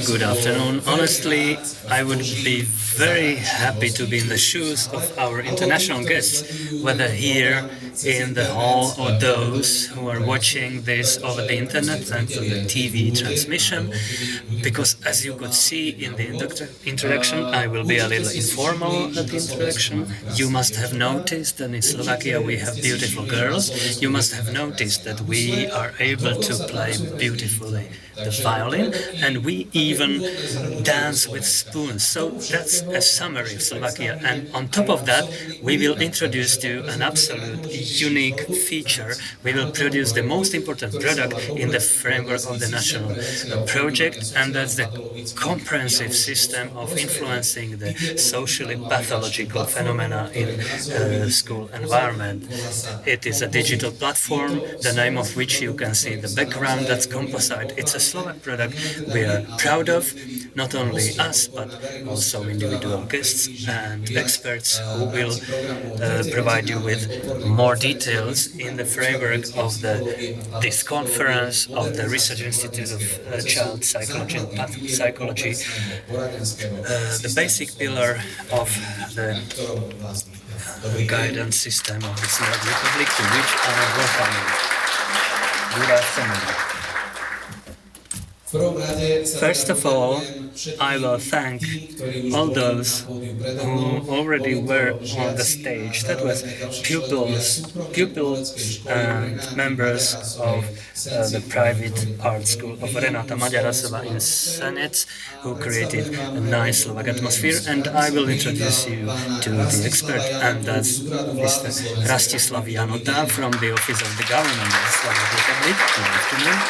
Good afternoon. Honestly, I would be very happy to be in the shoes of our international guests, whether here in the hall or those who are watching this over the internet and through the TV transmission, because as you could see in the introduction, I will be a little informal at the introduction. You must have noticed that in Slovakia we have beautiful girls. You must have noticed that we are able to play beautifully the violin, and we even dance with spoons. So that's a summary of Slovakia. And on top of that, we will introduce to you an absolute unique feature. We will produce the most important product in the framework of the national project, and that's the comprehensive system of influencing the socially pathological phenomena in school environment. It is a digital platform, the name of which you can see in the background. That's Composite. It's a Slovak product we are proud of, not only us, but also individual guests and experts who will provide you with more details in the framework of this conference of the Research Institute of Child Psychology and Psychology. The basic pillar of the guidance system of the Slovak Republic, to which I welcome you. Good afternoon. First of all, I will thank all those who already were on the stage. That was pupils and members of the private art school of Renata Maďarasova in Senec, who created a nice Slovak atmosphere. And I will introduce you to the expert, and that's Mr. Rastislav Janota from the Office of the Government of the Slovak Republic. Good afternoon.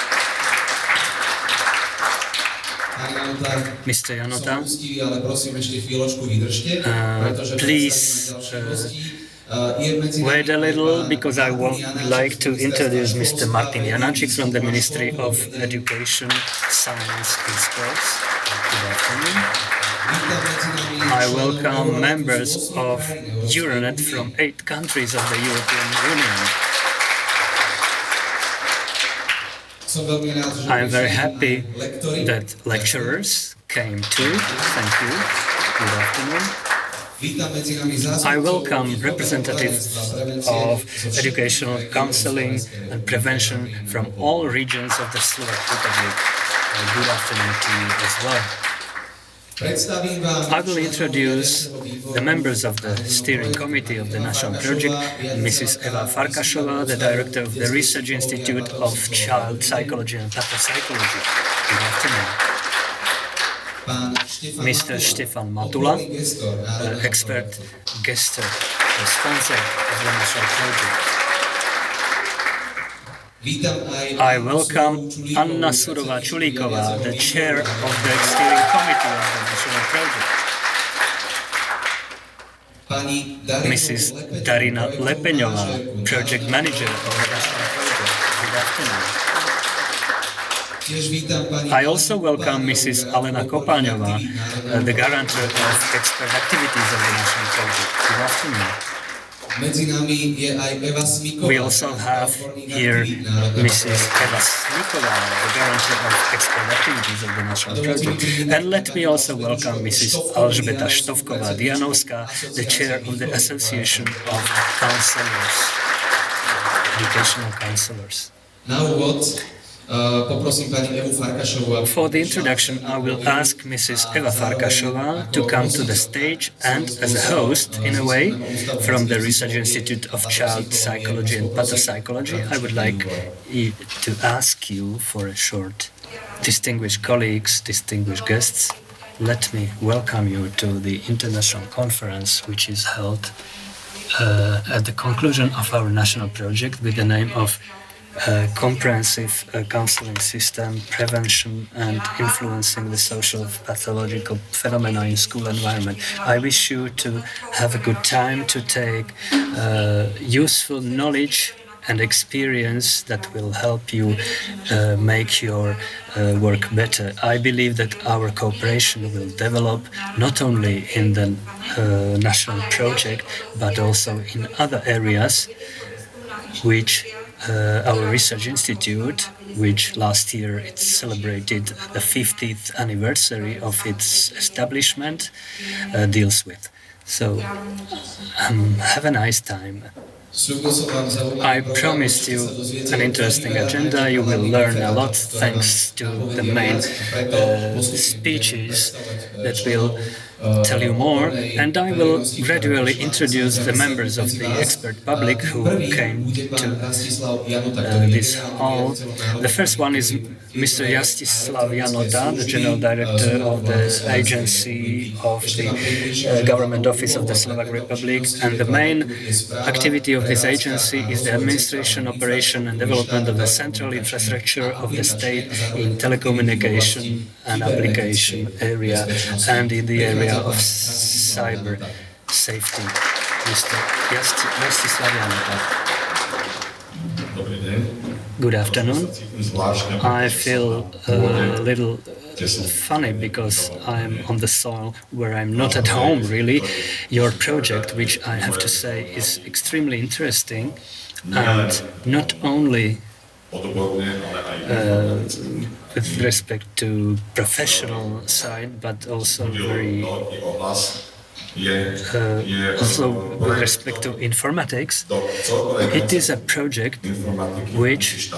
Mr. Janota, please wait a little, because I would like to introduce Mr. Martin Janáček from the Ministry of Education, Science and Sports. Good afternoon. I welcome members of Euronet from 8 countries of the European Union. I am very happy that lecturers came too. Thank you. Good afternoon. I welcome representatives of educational counseling and prevention from all regions of the Slovak Republic. Good afternoon to you as well. I will introduce the members of the steering committee of the national project, Mrs. Eva Farkašová, the director of the Research Institute of Child Psychology and Pathopsychology. Good afternoon. Mr. Štefan Matula, expert guest sponsor of the national project. I welcome Anna Surová-Čulíková, the chair of the steering committee of the national project. Mrs. Darina Lepeňová, project manager of the national project. Good afternoon. I also welcome Mrs. Alena Kopáňová, the guarantor of expert activities of the national project. Good afternoon. We also have here Mrs. Eva Smiková, the guarantor of expert activities of the national project. And let me also welcome Mrs. Alžbeta Štovková-Dianovská, the chair of the Association of Counselors, Educational Counselors. For the introduction, I will ask Mrs. Eva Farkašová to come to the stage and, as a host, in a way, from the Research Institute of Child Psychology and Pathopsychology, I would like to ask you for a short, distinguished colleagues, distinguished guests, let me welcome you to the international conference which is held at the conclusion of our national project with the name of comprehensive counseling system, prevention and influencing the social pathological phenomena in school environment. I wish you to have a good time, to take useful knowledge and experience that will help you make your work better. I believe that our cooperation will develop not only in the national project, but also in other areas which our research institute, which last year it celebrated the 50th anniversary of its establishment, deals with. So have a nice time. I promised you an interesting agenda. You will learn a lot thanks to the main speeches that will tell you more, and I will gradually introduce the members of the expert public who came to this hall. The first one is Mr. Jastislav Janota, the General Director of the Agency of the Government Office of the Slovak Republic, and the main activity of this agency is the administration, operation and development of the central infrastructure of the state in telecommunication and application area and in the area of cyber safety. Mr. Jastislav Janota. Good afternoon. I feel a little funny because I'm on the soil where I'm not at home, really. Your project, which I have to say is extremely interesting, and not only with respect to professional side, but also very also with respect to informatics. It is a project which,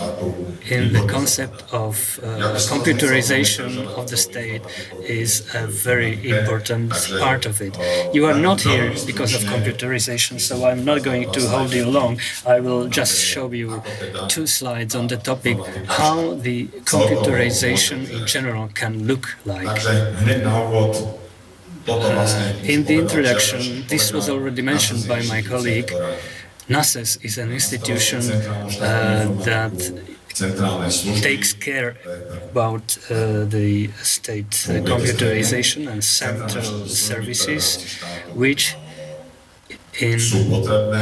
in the concept of computerization of the state, is a very important part of it. You are not here because of computerization, so I'm not going to hold you long. I will just show you 2 slides on the topic how the computerization in general can look like. In the introduction, this was already mentioned by my colleague. NASES is an institution that takes care about the state computerization and central services, which in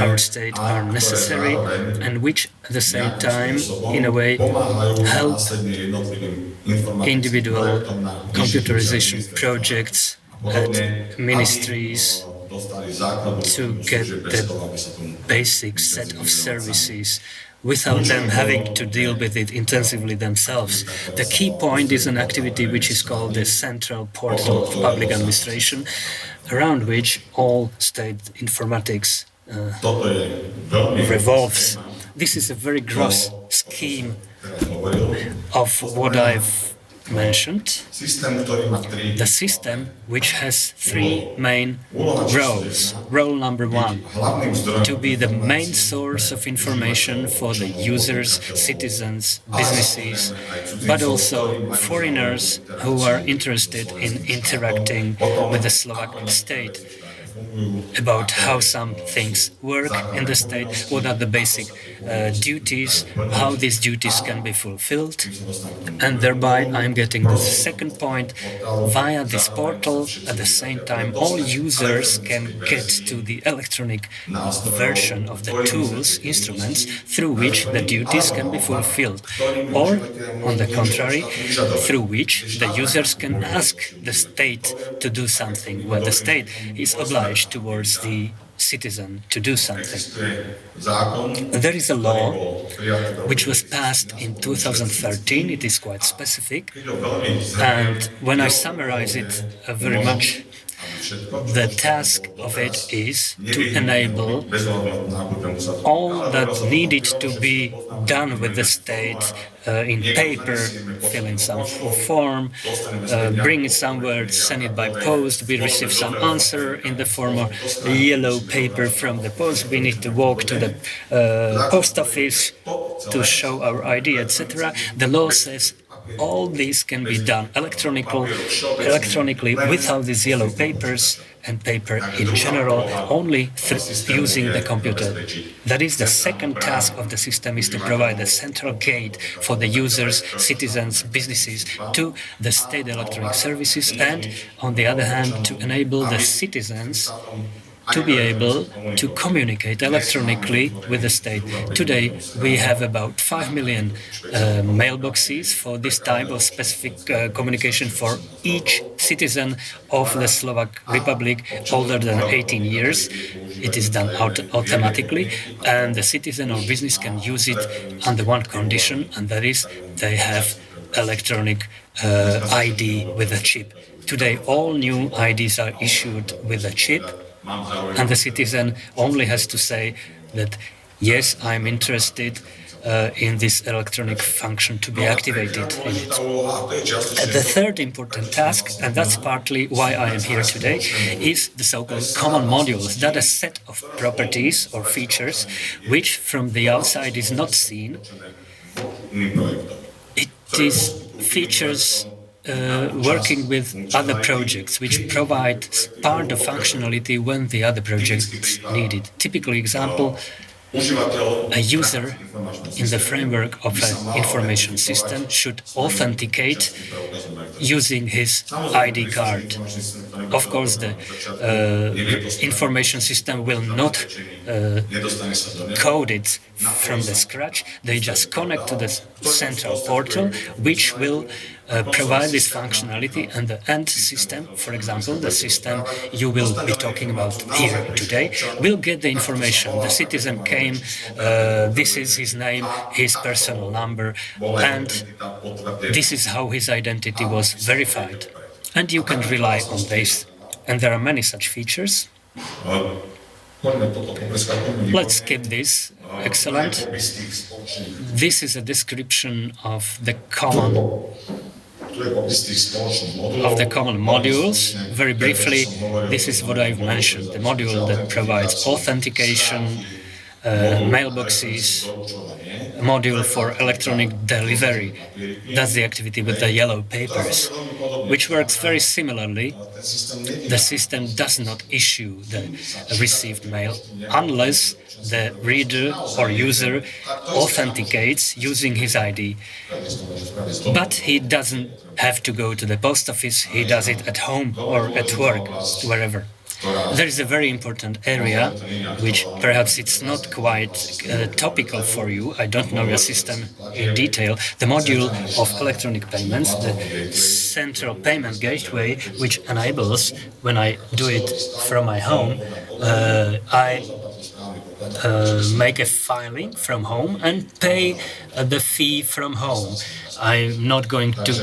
our state are necessary and which at the same time, in a way, help individual computerization projects at ministries to get the basic set of services without them having to deal with it intensively themselves. The key point is an activity which is called the Central Portal of Public Administration, around which all state informatics revolves. This is a very gross scheme of what I've mentioned. The system which has 3 main roles. Role number 1, to be the main source of information for the users, citizens, businesses, but also foreigners who are interested in interacting with the Slovak state, about how some things work in the state, what are the basic duties, how these duties can be fulfilled. And thereby I'm getting the second point. Via this portal, at the same time, all users can get to the electronic version of the tools, instruments, through which the duties can be fulfilled. Or, on the contrary, through which the users can ask the state to do something, where the state is obliged towards the citizen to do something. There is a law which was passed in 2013. It is quite specific, and when I summarize it very much, the task of it is to enable all that needed to be done with the state in paper, fill in some form, bring it somewhere, send it by post, we receive some answer in the form of yellow paper from the post, we need to walk to the post office to show our ID, etc. The law says all this can be done electronically without these yellow papers and paper in general, only using the computer. That is the second task of the system, is to provide a central gate for the users, citizens, businesses to the state electronic services, and on the other hand to enable the citizens to be able to communicate electronically with the state. Today we have about 5 million mailboxes for this type of specific communication for each citizen of the Slovak Republic older than 18 years. It is done automatically, and the citizen or business can use it under one condition, and that is they have electronic ID with a chip. Today, all new IDs are issued with a chip, and the citizen only has to say that, yes, I'm interested in this electronic function to be activated in it. The third important task, and that's partly why I am here today, is the so-called common modules. That is a set of properties or features which from the outside is not seen. It is features working with other projects which provide part of functionality when the other projects need it. Typical example, a user in the framework of an information system should authenticate using his ID card. Of course, the information system will not code it from the scratch. They just connect to the central portal, which will provide this functionality, and the end system, for example, the system you will be talking about here today, will get the information. The citizen came, this is his name, his personal number, and this is how his identity was verified. And you can rely on this. And there are many such features. Let's skip this. Excellent. This is a description of the common modules. Very briefly, this is what I've mentioned, the module that provides authentication, mailboxes, a module for electronic delivery. That's the activity with the yellow papers, which works very similarly. The system does not issue the received mail unless the reader or user authenticates using his ID. But he doesn't have to go to the post office, he does it at home or at work, wherever. There is a very important area, which perhaps it's not quite topical for you. I don't know your system in detail. The module of electronic payments, the central payment gateway, which enables, when I do it from my home, I make a filing from home and pay the fee from home. I'm not going to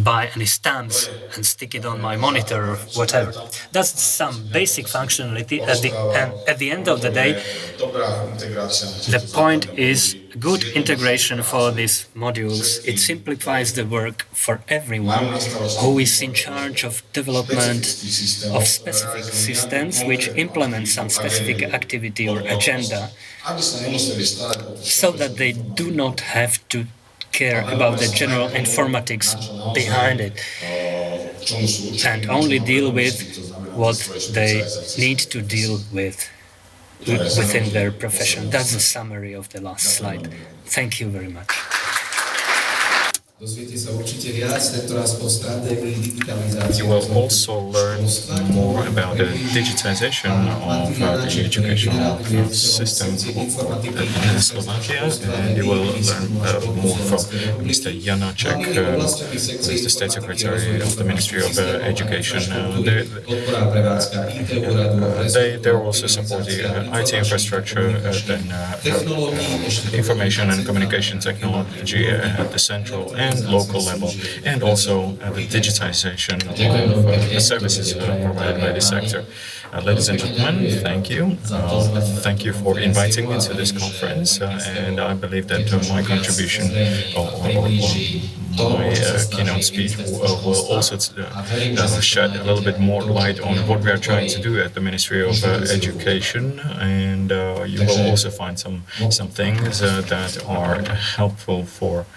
buy any stamps and stick it on my monitor or whatever. That's some basic functionality. At the end of the day, the point is good integration for these modules. It simplifies the work for everyone who is in charge of development of specific systems which implement some specific activity or agenda, so that they do not have to care about the general informatics behind it and only deal with what they need to deal with within their profession. That's the summary of the last slide. Thank you very much. You will also learn more about the digitization of the educational system in Slovakia, and you will learn more from Mr. Janacek, who is the State Secretary of the Ministry of Education. They also support the IT infrastructure, then information and communication technology at the central and local level, and also the digitization of the services provided by the sector. Ladies and gentlemen, thank you. Thank you for inviting me to this conference, and I believe that my contribution or my keynote speech will also shed a little bit more light on what we are trying to do at the Ministry of Education, and you will also find some things that are helpful for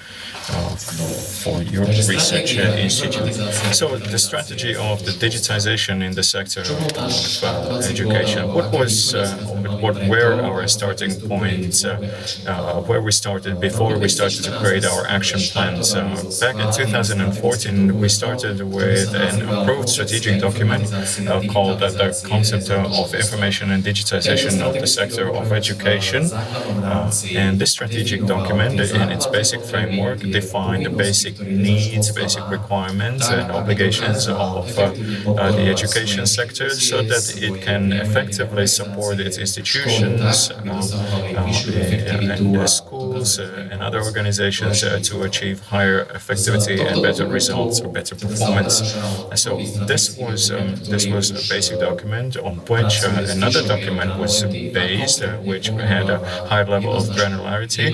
your research institute. So the strategy of the digitization in the sector of education, what what were our starting points, where we started before we started to create our action plans. Back in 2014, we started with an approved strategic document called the Concept of Information and Digitization of the Sector of Education. And this strategic document, in its basic framework, defined the basic needs, basic requirements, and obligations of the education sector so that it can effectively support its institutions, and schools, and other organizations to achieve higher effectivity and better results or better performance. So this was a basic document on which another document was based, which had a high level of granularity,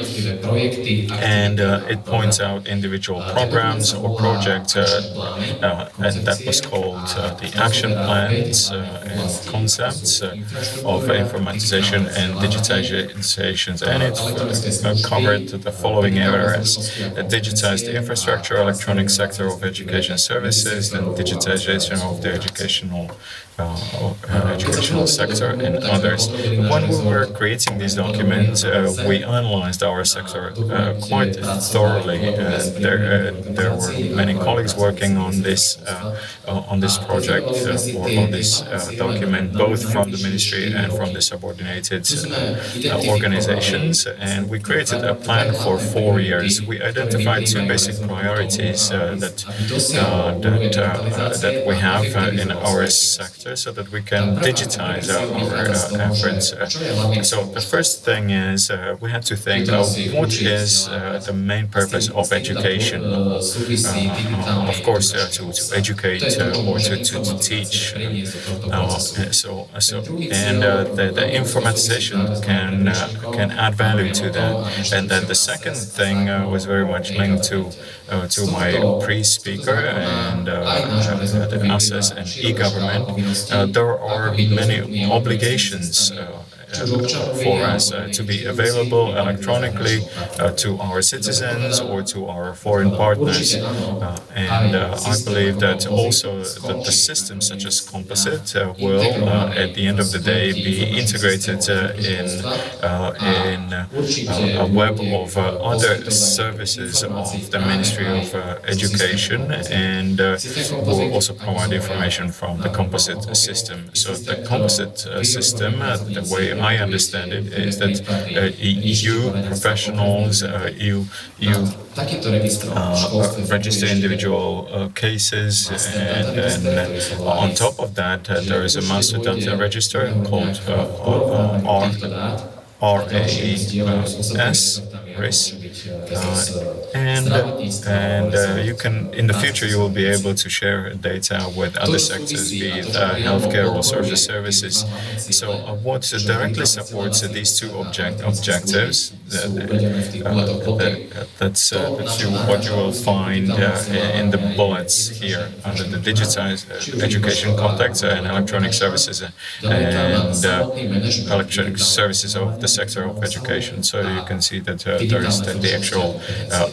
and it points out individual programs or projects, and that was called the action plans and concepts of informatization and digitization, and it covered the following areas: digitized infrastructure, electronic sector of education services, and digitization of the educational sector, and others. When we were creating these documents, we analyzed our sector quite thoroughly. There were many colleagues working on this project or on this document, both from the ministry and from the subordinated organizations. And we created a plan for 4 years. We identified two basic priorities that we have in our sector, so that we can digitize our efforts. So the first thing is we had to think of what is the main purpose of education. Of course, to educate or to teach. The informatization can add value to that. And then the second thing was very much linked to my pre-speaker and the access and e-government. There are many obligations for us to be available electronically to our citizens or to our foreign partners. And I believe that also the systems such as Composite will, at the end of the day, be integrated in a web of other services of the Ministry of Education, and will also provide information from the Composite system. So the Composite system, the way I understand it, is that you professionals, you register individual cases, and on top of that, there is a master data register called RAS, and you can, in the future, you will be able to share data with other sectors, be it healthcare or social services. So what directly supports these two objectives, that's what you will find in the bullets here under the digitized education context and electronic services and electronic services of the sector of education. So you can see that there is the actual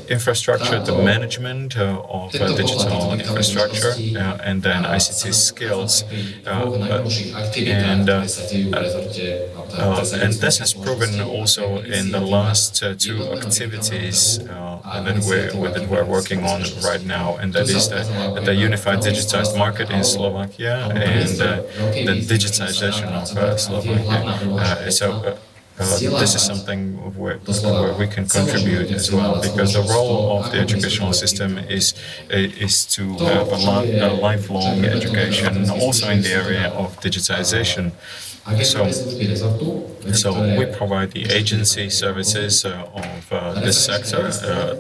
infrastructure, the management of digital infrastructure, and then ICT skills. And this is proven also in the last two activities that we're working on right now, and that is the unified digitized market in Slovakia and the digitization of Slovakia. This is something where we can contribute as well, because the role of the educational system is to have a lifelong education, also in the area of digitization. So we provide the agency services of this sector.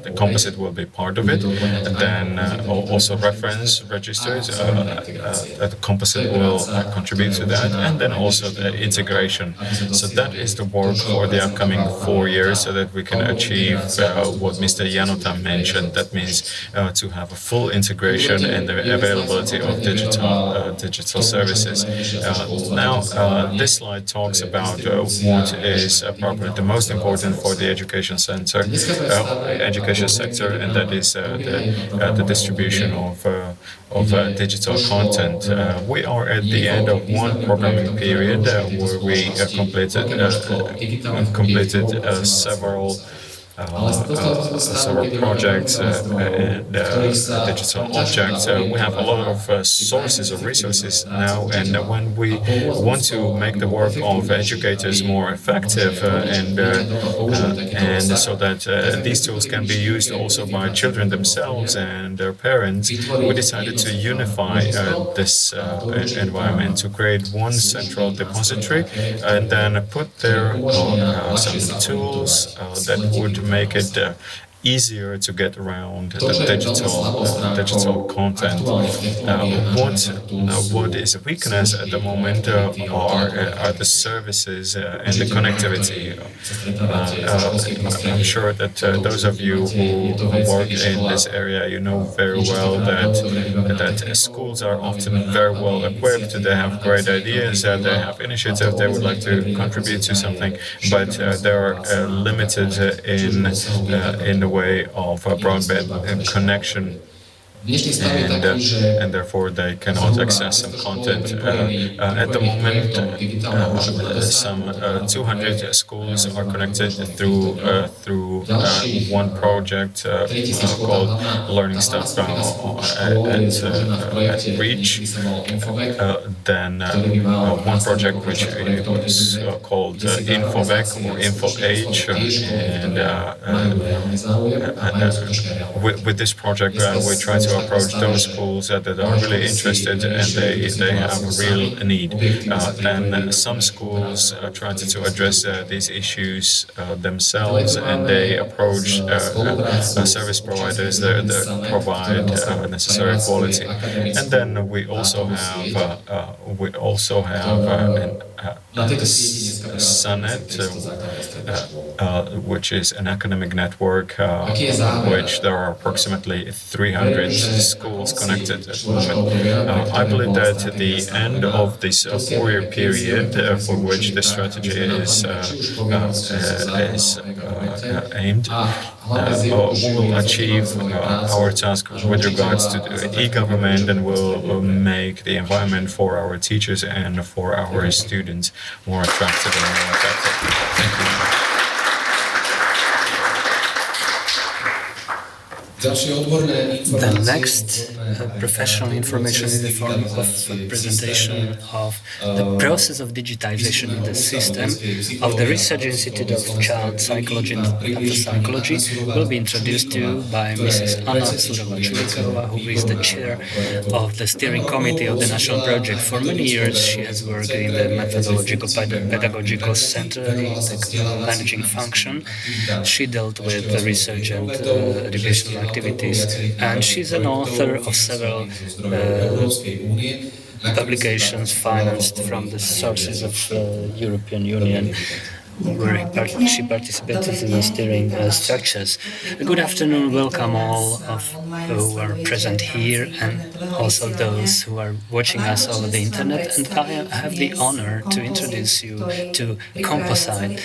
The Composite will be part of it, and then also reference registers. The Composite will contribute to that, and then also the integration. So that is the work for the upcoming 4 years, so that we can achieve what Mr. Janota mentioned. That means to have a full integration and the availability of digital services. Now, This slide talks about what is probably the most important for the education sector, and that is the distribution of digital content. We are at the end of one programming period where we completed several projects and digital objects. We have a lot of sources of resources now, and when we want to make the work of educators more effective and so that these tools can be used also by children themselves and their parents, we decided to unify this environment to create one central depository and then put there some tools that would make it easier to get around the digital content. What is a weakness at the moment are the services and the connectivity. I'm sure that those of you who work in this area, you know very well that schools are often very well equipped. They have great ideas, they have initiatives, they would like to contribute to something, but they are limited in the way of a broadband connection. And therefore they cannot access some content. At the moment, some 200 schools are connected through one project called Learning Stuff at Reach. Then one project which was called InfoVec or InfoH, and with this project we try to approach those schools that are really interested and they have a real need. Then some schools tried to address these issues themselves, and they approach service providers that provide necessary quality. And then we also have SANET, which is an academic network, which there are approximately 300 schools connected at the moment. I believe that at the end of this 4-year period for which the strategy is aimed, we will achieve our task with regards to the e-government, and will make the environment for our teachers and for our students more attractive and more effective. Thank you. The next professional information in the form of a presentation of the process of digitization in the system of the Research Institute of Child Psychology and Pathopsychology will be introduced to by Mrs. Anna Surova-Chulikova, who is the chair of the steering committee of the national project. For many years, she has worked in the methodological pedagogical center, the managing function. She dealt with the research and educational activities, and she's an author of several publications financed from the sources of European Union, where she participated in the steering structures. Good afternoon, welcome all of who are present here and also those who are watching us over the internet. And I have the honor to introduce you to Composite,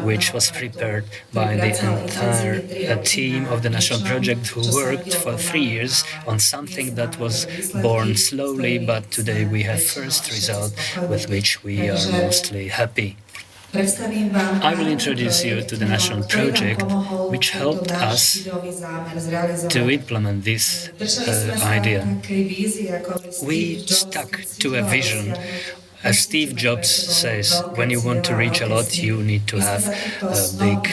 which was prepared by the entire team of the national project, who worked for 3 years on something that was born slowly, but today we have first result with which we are mostly happy. I will introduce you to the national project which helped us to implement this idea. We stuck to a vision. As Steve Jobs says, when you want to reach a lot, you need to have big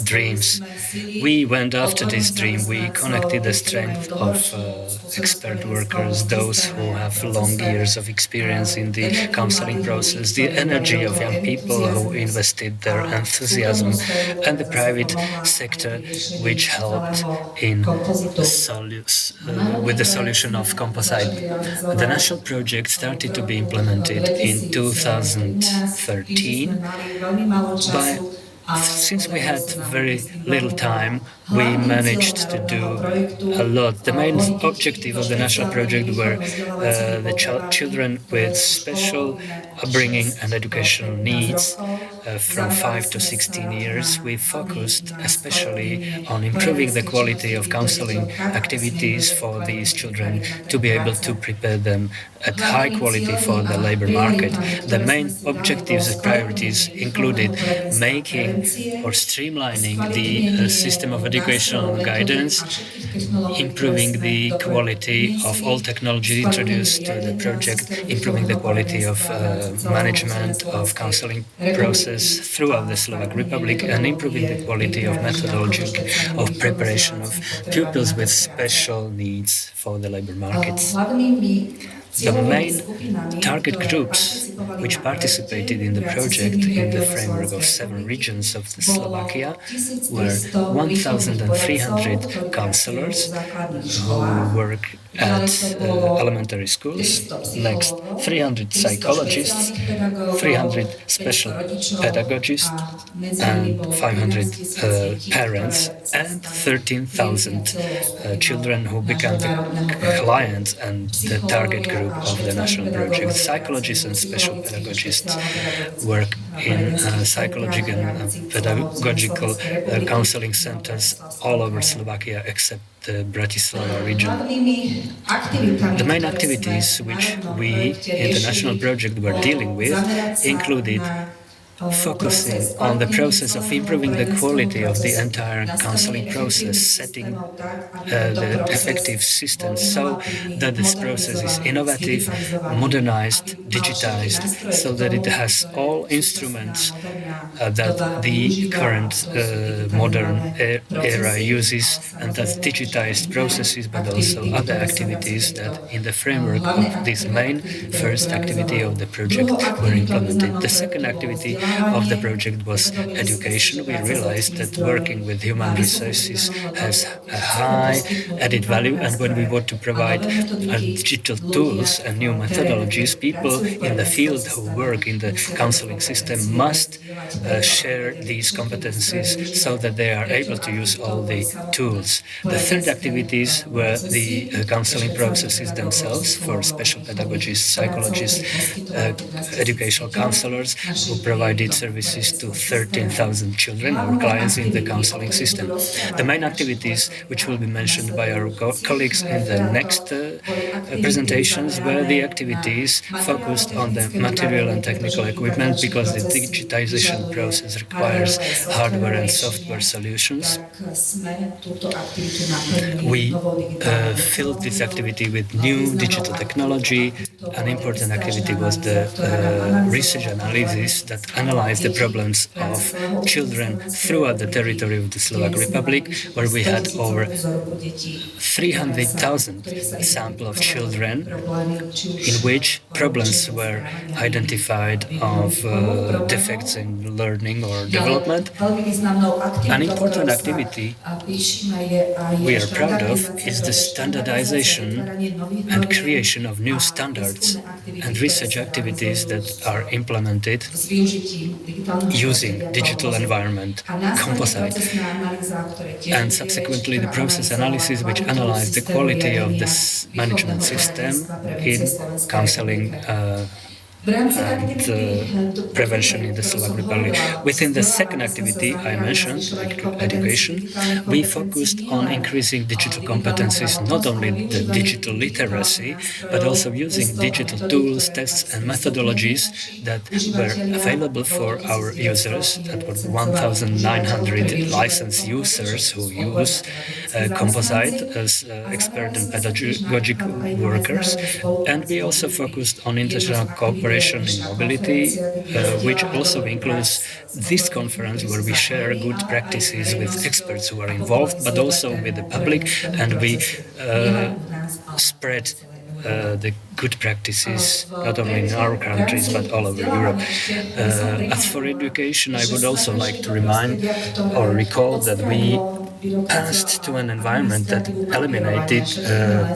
dreams. We went after this dream. We connected the strength of expert workers, those who have long years of experience in the counseling process, the energy of young people who invested their enthusiasm, and the private sector, which helped in with the solution of Composite. The national project started to be implemented in 2013 by Since we had very little time, we managed to do a lot. The main objective of the national project were the children with special upbringing and educational needs from 5 to 16 years. We focused especially on improving the quality of counseling activities for these children to be able to prepare them at high quality for the labor market. The main objectives and priorities included making or streamlining the system of educational guidance, improving the quality of all technology introduced to the project, improving the quality of management of counseling process throughout the Slovak Republic, and improving the quality of methodology of preparation of pupils with special needs for the labor markets. The main target groups which participated in the project in the framework of 7 regions of Slovakia were 1,300 counselors who work at elementary schools, next 300 psychologists, 300 special pedagogists, and 500 parents, and 13,000 children who become the clients and the target group of the national project. Psychologists and special pedagogists work in psychological and pedagogical counseling centers all over Slovakia except the Bratislava region. The main activities which we in the national project were dealing with included focusing on the process of improving the quality of the entire counseling process, setting the effective system so that this process is innovative, modernized, digitized, so that it has all instruments that the current modern era uses, and that digitized processes, but also other activities that in the framework of this main first activity of the project were implemented. The second activity of the project was education. We realized that working with human resources has a high added value, and when we want to provide digital tools and new methodologies, people in the field who work in the counseling system must share these competencies so that they are able to use all the tools. The third activities were the counseling processes themselves for special pedagogists, psychologists, educational counselors who provided services to 13,000 children, our clients in the counseling system. The main activities, which will be mentioned by our colleagues in the next presentations, were the activities focused on the material and technical equipment, because the digitization process requires hardware and software solutions. We filled this activity with new digital technology. An important activity was the research analysis that analyzed the problems of children throughout the territory of the Slovak Republic, where we had over 300,000 samples of children in which problems were identified of defects in learning or development. An important activity we are proud of is the standardization and creation of new standards and research activities that are implemented using digital environment, composite, and subsequently the process analysis which analyzed the quality of this management system in counseling and prevention in the Slovak Republic. Within the second activity I mentioned, education, we focused on increasing digital competencies, not only the digital literacy, but also using digital tools, tests and methodologies that were available for our users. That were 1,900 licensed users who use Composite as expert and pedagogical workers. And we also focused on international cooperation in mobility, which also includes this conference where we share good practices with experts who are involved, but also with the public, and we spread the good practices not only in our countries but all over Europe. As for education, I would also like to remind or recall that we passed to an environment that eliminated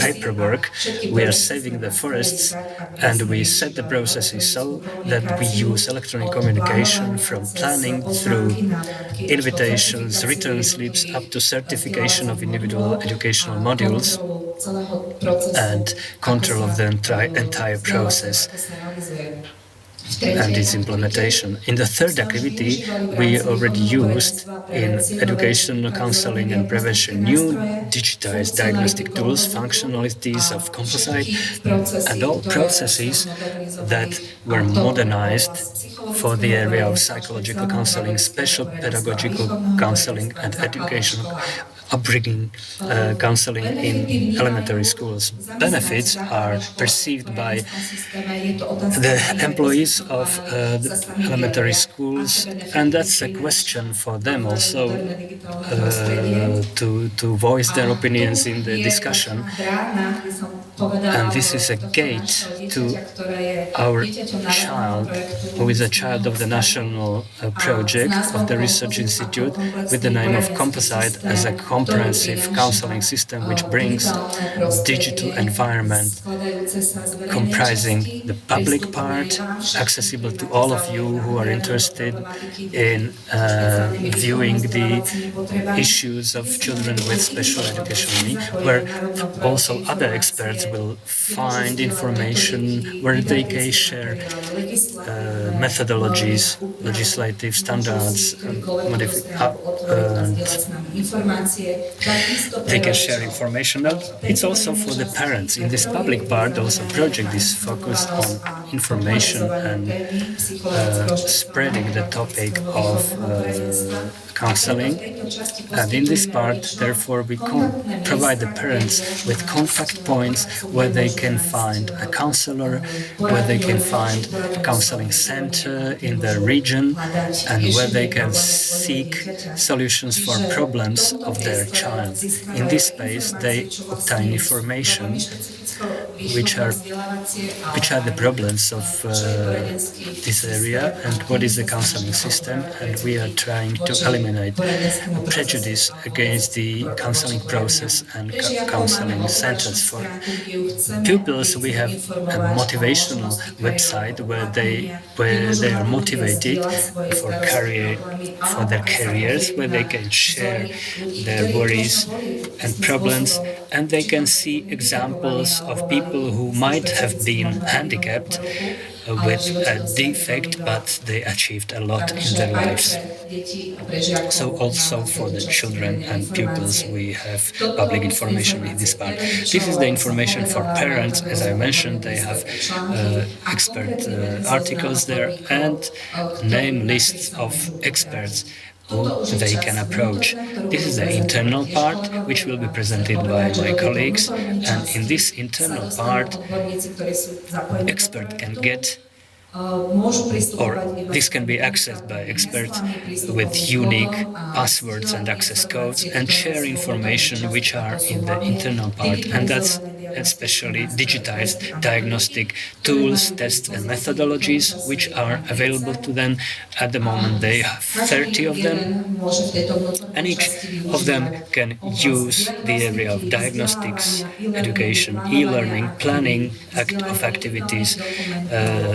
paperwork. We are saving the forests, and we set the processes so that we use electronic communication from planning through invitations, return slips, up to certification of individual educational modules and control of the entire process and its implementation. In the third activity, we already used in educational counseling and prevention new digitized diagnostic tools, functionalities of composite, and all processes that were modernized for the area of psychological counseling, special pedagogical counseling, and educational upbringing counseling in elementary schools. Benefits are perceived by the employees of the elementary schools, and that's a question for them also to voice their opinions in the discussion. And this is a gate to our child, who is a child of the national project of the Research Institute with the name of Composite, as a comprehensive counseling system which brings digital environment comprising the public part, accessible to all of you who are interested in viewing the issues of children with special educational needs, where also other experts will find information, where they can share methodologies, legislative standards, and they can share information. It's also for the parents. In this public part, also project is focused on information and spreading the topic of counseling. And in this part, therefore, we provide the parents with contact points where they can find a counselor, where they can find a counseling center in their region, and where they can seek solutions for problems of their child. In this space, they obtain information which are the problems of this area and what is the counseling system, and we are trying to eliminate prejudice against the counseling process and counseling centers. For pupils, we have a motivational website where they are motivated for their careers, where they can share their worries and problems, and they can see examples of people who might have been handicapped with a defect, but they achieved a lot in their lives. So also for the children and pupils, we have public information in this part. This is the information for parents. As I mentioned, they have expert articles there and name lists of experts who they can approach. This is the internal part, which will be presented by my colleagues, and in this internal part, expert can get, or this can be accessed by experts with unique passwords and access codes, and share information which are in the internal part, and that's especially digitized diagnostic tools, tests and methodologies which are available to them. At the moment they have 30 of them, and each of them can use the area of diagnostics, education, e-learning, planning of activities,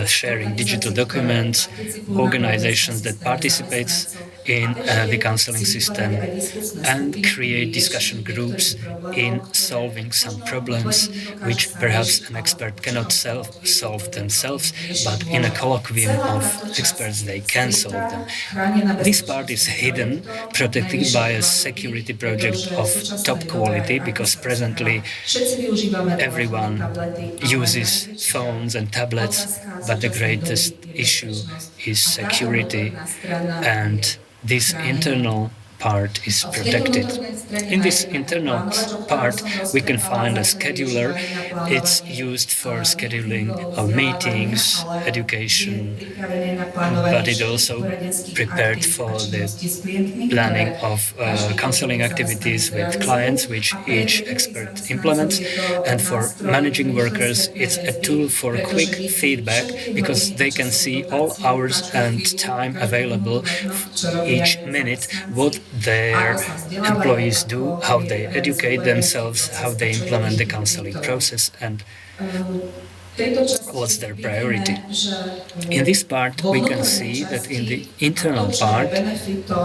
sharing digital documents, organizations that participates in the counseling system, and create discussion groups in solving some problems which perhaps an expert cannot solve themselves, but in a colloquium of experts they can solve them. This part is hidden, protected by a security project of top quality, because presently everyone uses phones and tablets, but the greatest issue is security, and this internal part is protected. In this internal part, we can find a scheduler. It's used for scheduling of meetings, education, but it also prepared for the planning of counseling activities with clients, which each expert implements. And for managing workers, it's a tool for quick feedback, because they can see all hours and time available each minute what their employees students do, how they educate themselves, how they implement the counseling process, and what's their priority. In this part, we can see that in the internal part,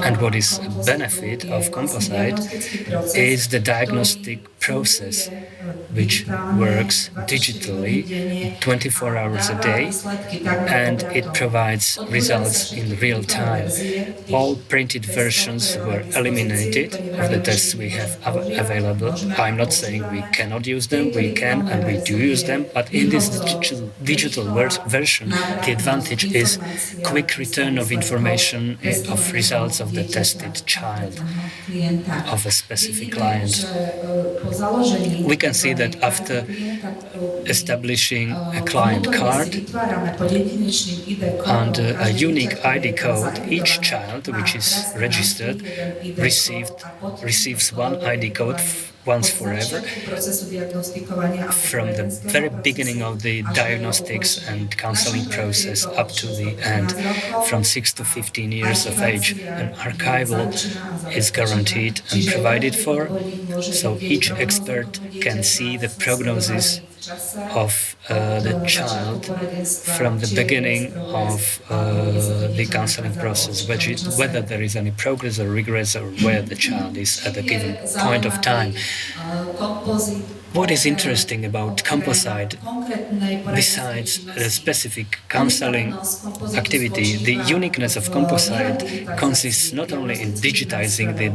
and what is a benefit of Composite is the diagnostic process, which works digitally 24 hours a day, and it provides results in real time. All printed versions were eliminated of the tests we have available. I'm not saying we cannot use them, we can and we do use them, but in this digital version, the advantage is quick return of information of results of the tested child of a specific client. We can see that after establishing a client card and a unique ID code, each child which is registered receives one ID code once forever. From the very beginning of the diagnostics and counseling process up to the end, from 6 to 15 years of age, an archival is guaranteed and provided for, so each expert can see the prognosis of the child from the beginning of the counseling process, whether there is any progress or regress or where the child is at a given point of time. What is interesting about Composite, besides the specific counseling activity, the uniqueness of Composite consists not only in digitizing the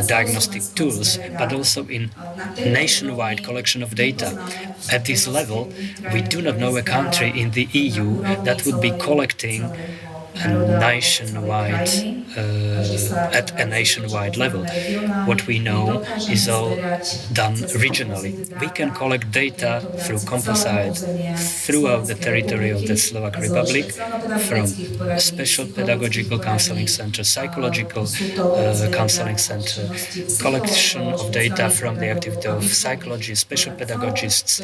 diagnostic tools, but also in nationwide collection of data. At this level, we do not know a country in the EU that would be collecting at a nationwide level. What we know is all done regionally. We can collect data through Composite throughout the territory of the Slovak Republic, from special pedagogical counseling center, psychological counseling center, collection of data from the activity of psychologists, special pedagogists,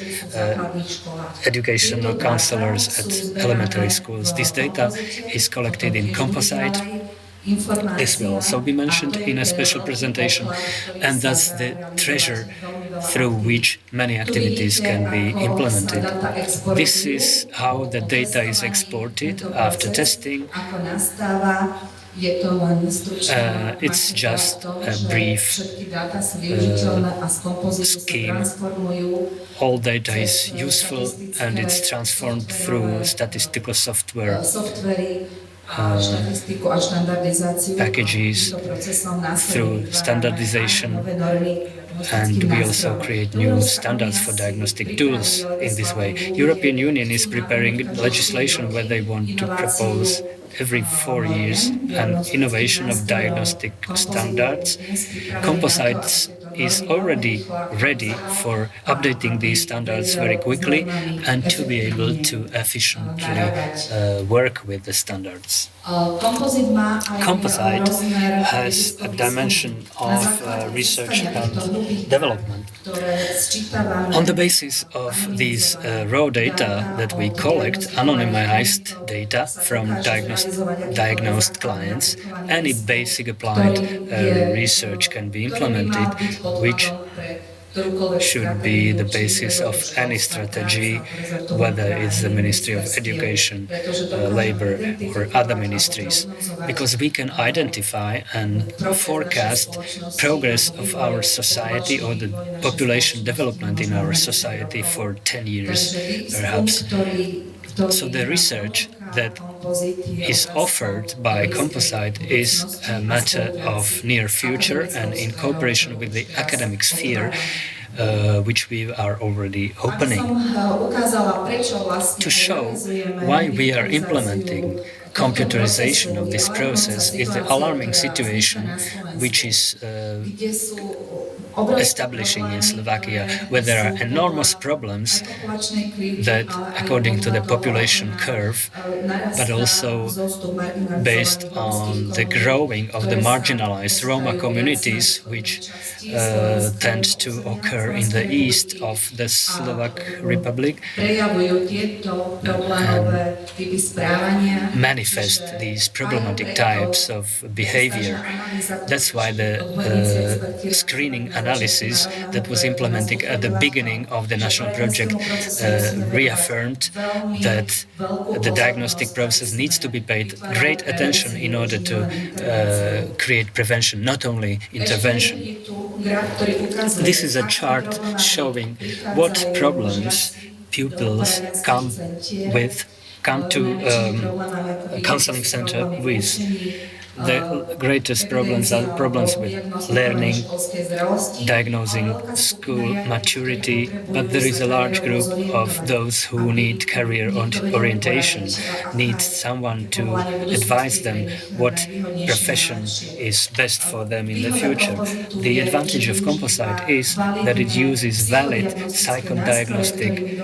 educational counselors at elementary schools. This data is collected in Composite. This will also be mentioned in a special presentation, and thus the treasure through which many activities can be implemented. This is how the data is exported after testing. It's just a brief scheme. All data is useful and it's transformed through statistical software packages, through standardization, and we also create new standards for diagnostic tools in this way. European Union is preparing legislation where they want to propose every 4 years an innovation of diagnostic standards. Composites is already ready for updating these standards very quickly and to be able to efficiently work with the standards. Composite has a dimension of research and development. On the basis of these raw data that we collect, anonymized data from diagnosed clients, any basic applied research can be implemented, which should be the basis of any strategy, whether it's the Ministry of Education, Labor, or other ministries, because we can identify and forecast progress of our society or the population development in our society for 10 years, perhaps. So the research that is offered by Composite is a matter of near future and in cooperation with the academic sphere, which we are already opening. To show why we are implementing computerization of this process is the alarming situation which is establishing in Slovakia, where there are enormous problems that, according to the population curve, but also based on the growing of the marginalized Roma communities, which tend to occur in the east of the Slovak Republic, manifest these problematic types of behavior. That's why the screening analysis that was implemented at the beginning of the national project reaffirmed that the diagnostic process needs to be paid great attention in order to create prevention, not only intervention. This is a chart showing what problems pupils come to a counseling center with. The greatest problems are problems with learning, diagnosing school maturity, but there is a large group of those who need career orientation, need someone to advise them what profession is best for them in the future. The advantage of Composite is that it uses valid psychodiagnostic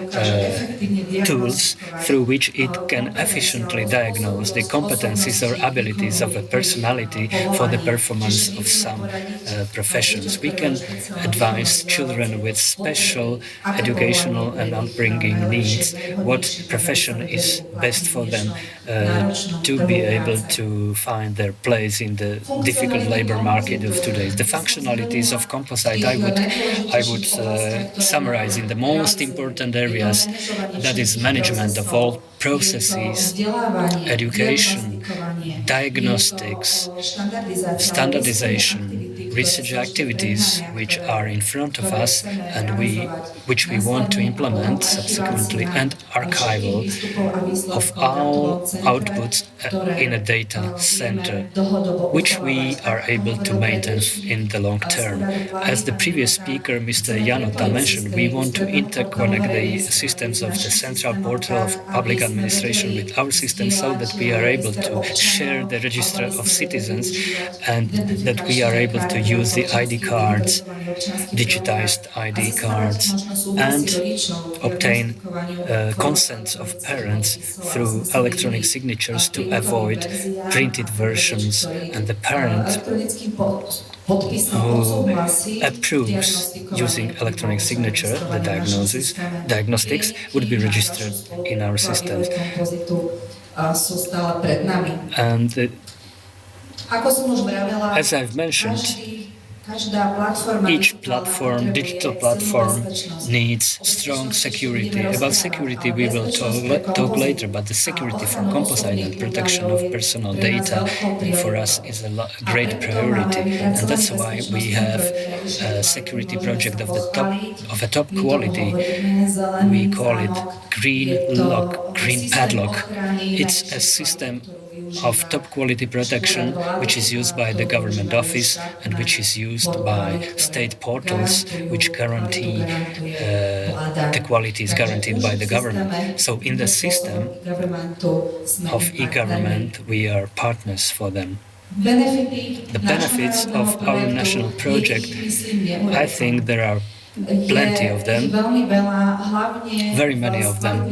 tools through which it can efficiently diagnose the competencies or abilities of a personality for the performance of some professions. We can advise children with special educational and upbringing needs what profession is best for them to be able to find their place in the difficult labor market of today. The functionalities of Composite I would summarize in the most important areas, that is management of all processes, education, diagnostics, standardization, research activities which are in front of us and which we want to implement subsequently, and archival of all outputs in a data center, which we are able to maintain in the long term. As the previous speaker, Mr. Janota, mentioned, we want to interconnect the systems of the central portal of public administration with our system so that we are able to share the register of citizens and that we are able to use the ID cards, digitized ID cards, and obtain consents of parents through electronic signatures to avoid printed versions, and the parent who approves using electronic signature the diagnostics would be registered in our systems. And as I've mentioned, each platform, digital platform, needs strong security. About security we will talk later, but the security for Composite and protection of personal data for us is a great priority, and that's why we have a security project of a top quality. We call it Green Padlock. It's a system of top quality protection which is used by the government office and which is used by state portals which guarantee the quality is guaranteed by the government. So in the system of e-government we are partners for them. The benefits of our national project, I think there are plenty of them, very many of them,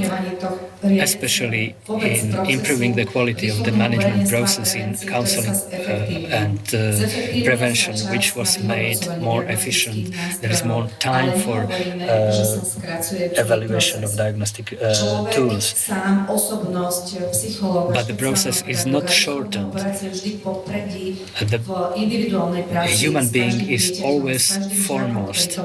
especially in improving the quality of the management process in counseling and prevention, which was made more efficient. There is more time for evaluation of diagnostic tools. But the process is not shortened. The human being is always foremost.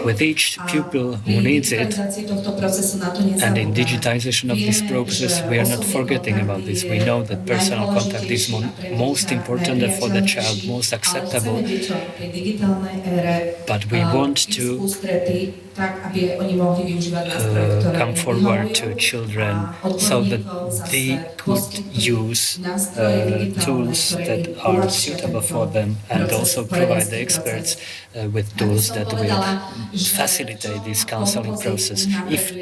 With each pupil who needs it, and in digitization of this process, we are not forgetting about this. We know that personal contact is most important for the child, most acceptable, but we want to come forward to children so that they could use tools that are suitable for them, and also provide the experts with tools that will facilitate this counseling process. If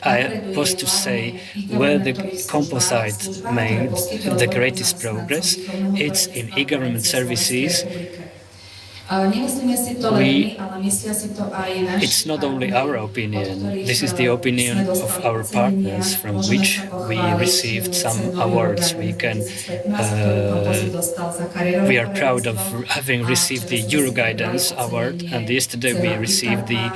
I was to say where the Composite made the greatest progress, it's in e-government services It's not only our opinion, this is the opinion of our partners from which we received some awards. We are proud of having received the Euroguidance Award, and yesterday we received the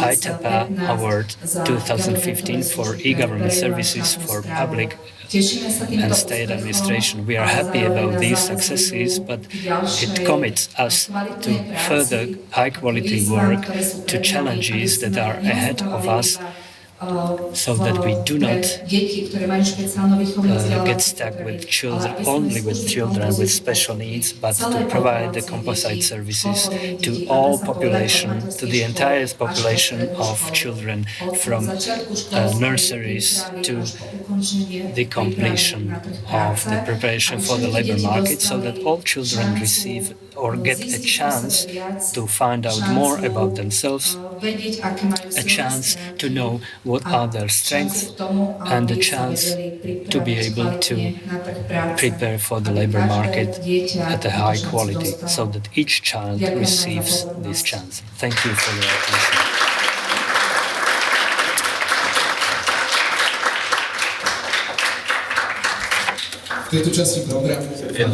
ITAPA Award 2015 for e-government services for public and state administration. We are happy about these successes, but it commits us to further high-quality work, to challenges that are ahead of us, so that we do not get stuck with children, only with children with special needs, but to provide the composite services to all population, to the entire population of children from nurseries to the completion of the preparation for the labor market, so that all children receive or get a chance to find out more about themselves, a chance to know what are their strengths, and a chance to be able to prepare for the labor market at a high quality, so that each child receives this chance. Thank you for your attention. In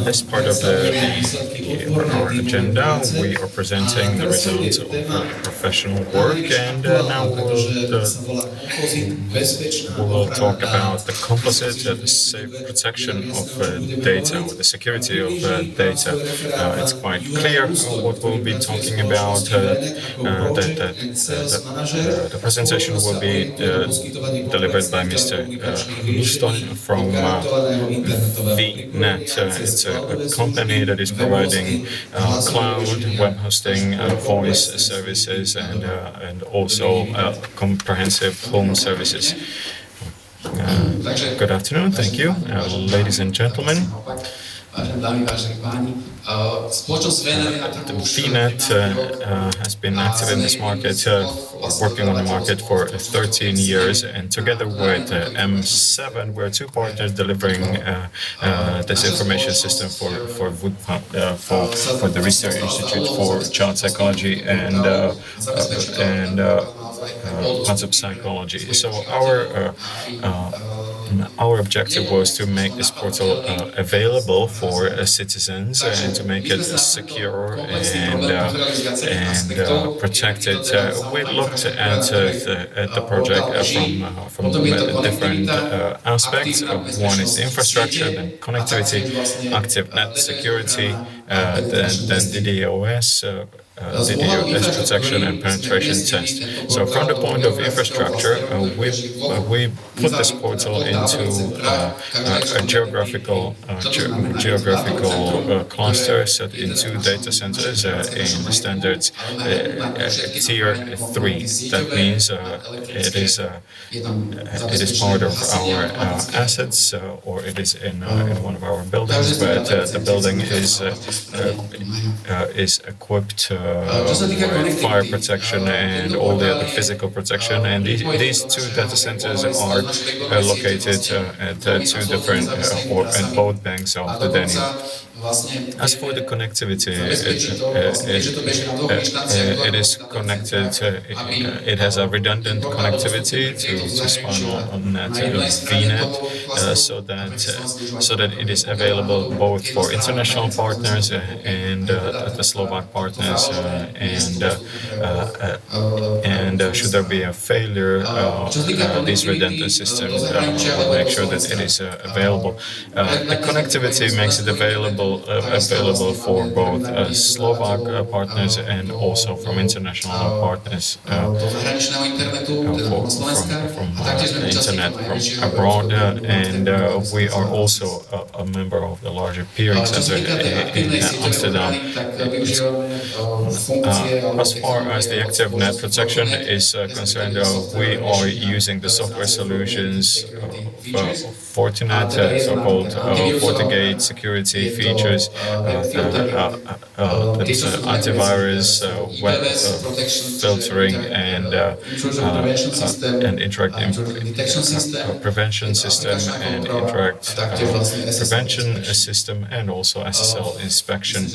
this part of our agenda, we are presenting the results of professional work, and now we'll talk about the composite, the safe protection of data, or the security of data. It's quite clear what we'll be talking about. The presentation will be delivered by Mr. Luston from VNet. It's a company that is providing cloud, web hosting, voice services, and also comprehensive home services. Good afternoon, thank you, ladies and gentlemen. VNet has been active in this market, working on the market for 13 years, and together with M7, we're two partners delivering this information system for the Research Institute for Child Psychology and Concept Psychology. So our objective was to make this portal available for citizens and to make it secure and protected. We looked at the project from different aspects. One is the infrastructure, then connectivity, active net security, then DDoS. DDoS protection and penetration test. So from the point of infrastructure, we put this portal into a geographical cluster set in two data centers in the standards tier 3. That means it is part of our assets, or it is in one of our buildings, but the building is equipped with fire protection and all the other physical protection. And these two data centers are located at two different at both banks of the Danube. As for the connectivity, it is connected. It has a redundant connectivity to SpanNet VNet, so that it is available both for international partners and the Slovak partners. And should there be a failure, these redundant systems will make sure that it is available. The connectivity makes it available for both Slovak partners and also from international partners from the internet from abroad. And we are also a member of the larger peering center in Amsterdam. As far as the active net protection is concerned, we are using the software solutions Fortinet, so-called FortiGate security features, antivirus, web filtering, and interact prevention system, and interact prevention system, and also SSL inspection.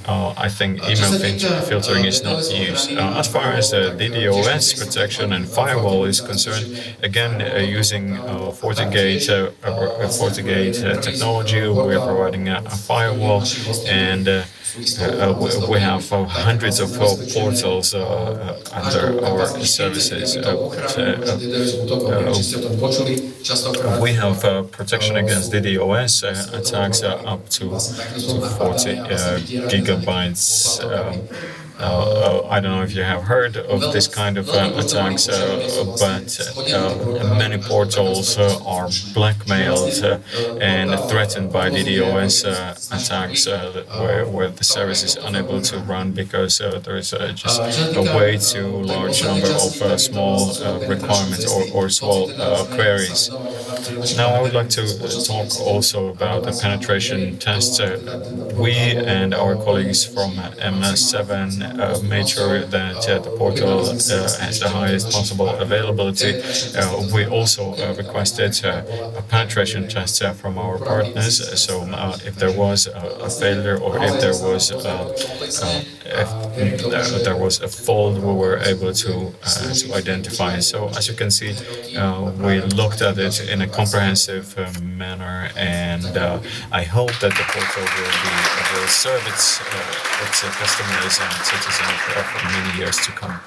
I think email filtering is not used. As far as DDoS protection and firewall is concerned, again, using FortiGate technology, we're providing a firewall, and we have hundreds of portals under our services. We have protection against DDoS attacks up to 40 gigabytes. I don't know if you have heard of this kind of attacks, but many portals are blackmailed and threatened by DDoS attacks, where the service is unable to run because there is just a way too large number of small requirements or small queries. Now, I would like to talk also about the penetration tests. We and our colleagues from MS7 made sure that the portal has the highest possible availability. We also requested a penetration test from our partners. So if there was a failure or if there was a fault, we were able to identify. So as you can see, we looked at it in a comprehensive manner, and I hope that the portal will serve its customers and citizens for many years to come.